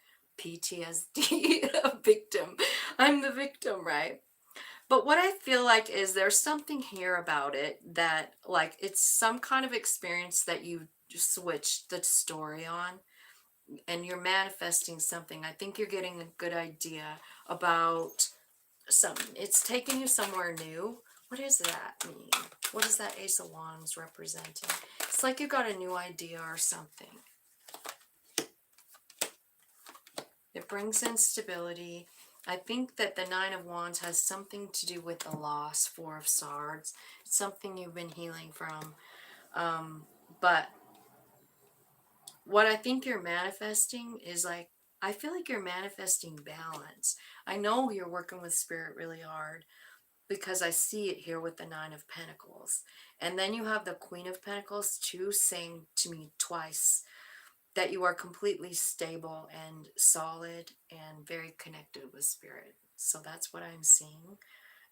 PTSD, a victim. I'm the victim, right? But what I feel like is there's something here about it that, like, it's some kind of experience that you switched the story on and you're manifesting something. I think you're getting a good idea about something. It's taking you somewhere new, What does that mean? What is that Ace of Wands representing? It's like you got a new idea or something. It brings in stability. I think that the Nine of Wands has something to do with the loss, Four of Swords. It's something you've been healing from. But what I think you're manifesting is like, I feel like you're manifesting balance. I know you're working with spirit really hard because I see it here with the Nine of Pentacles. And then you have the Queen of Pentacles too, saying to me twice that you are completely stable and solid and very connected with spirit. So that's what I'm seeing.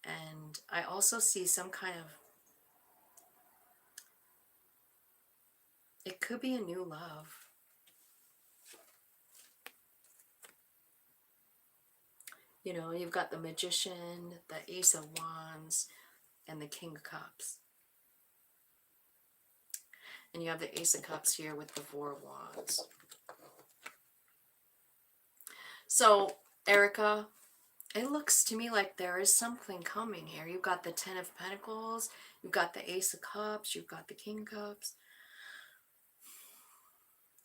And I also see some kind of, it could be a new love. You know, you've got the Magician, the Ace of Wands, and the King of Cups. And you have the Ace of Cups here with the Four of Wands. So, Erica, it looks to me like there is something coming here. You've got the Ten of Pentacles, you've got the Ace of Cups, you've got the King of Cups.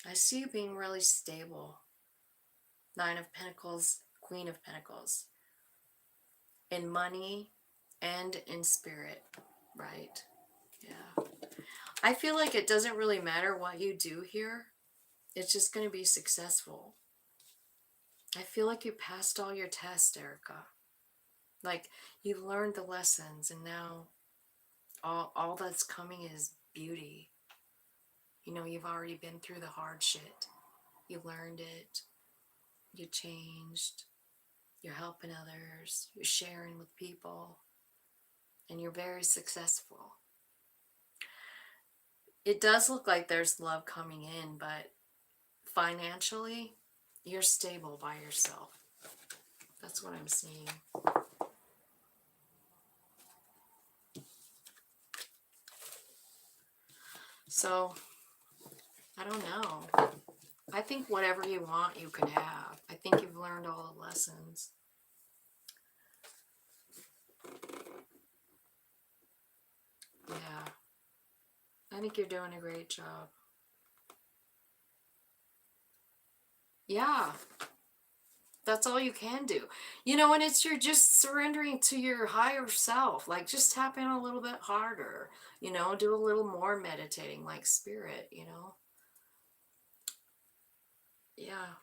I see you being really stable. Nine of Pentacles, Queen of Pentacles. In money and in spirit, right? Yeah. I feel like it doesn't really matter what you do here. It's just going to be successful. I feel like you passed all your tests, Erica. Like, you've learned the lessons, and now all that's coming is beauty. You know, you've already been through the hard shit. You learned it. You changed. You're helping others. You're sharing with people. And you're very successful. It does look like there's love coming in, but financially, you're stable by yourself. That's what I'm seeing. So, I don't know. I think whatever you want, you can have. I think you've learned all the lessons. Yeah. I think you're doing a great job. Yeah. That's all you can do. You know, and it's you're just surrendering to your higher self. Like, just tap in a little bit harder. You know, do a little more meditating like spirit, you know. Yeah.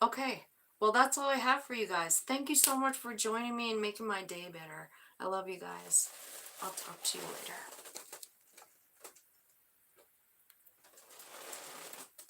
Okay. Well, that's all I have for you guys. Thank you so much for joining me and making my day better. I love you guys. I'll talk to you later.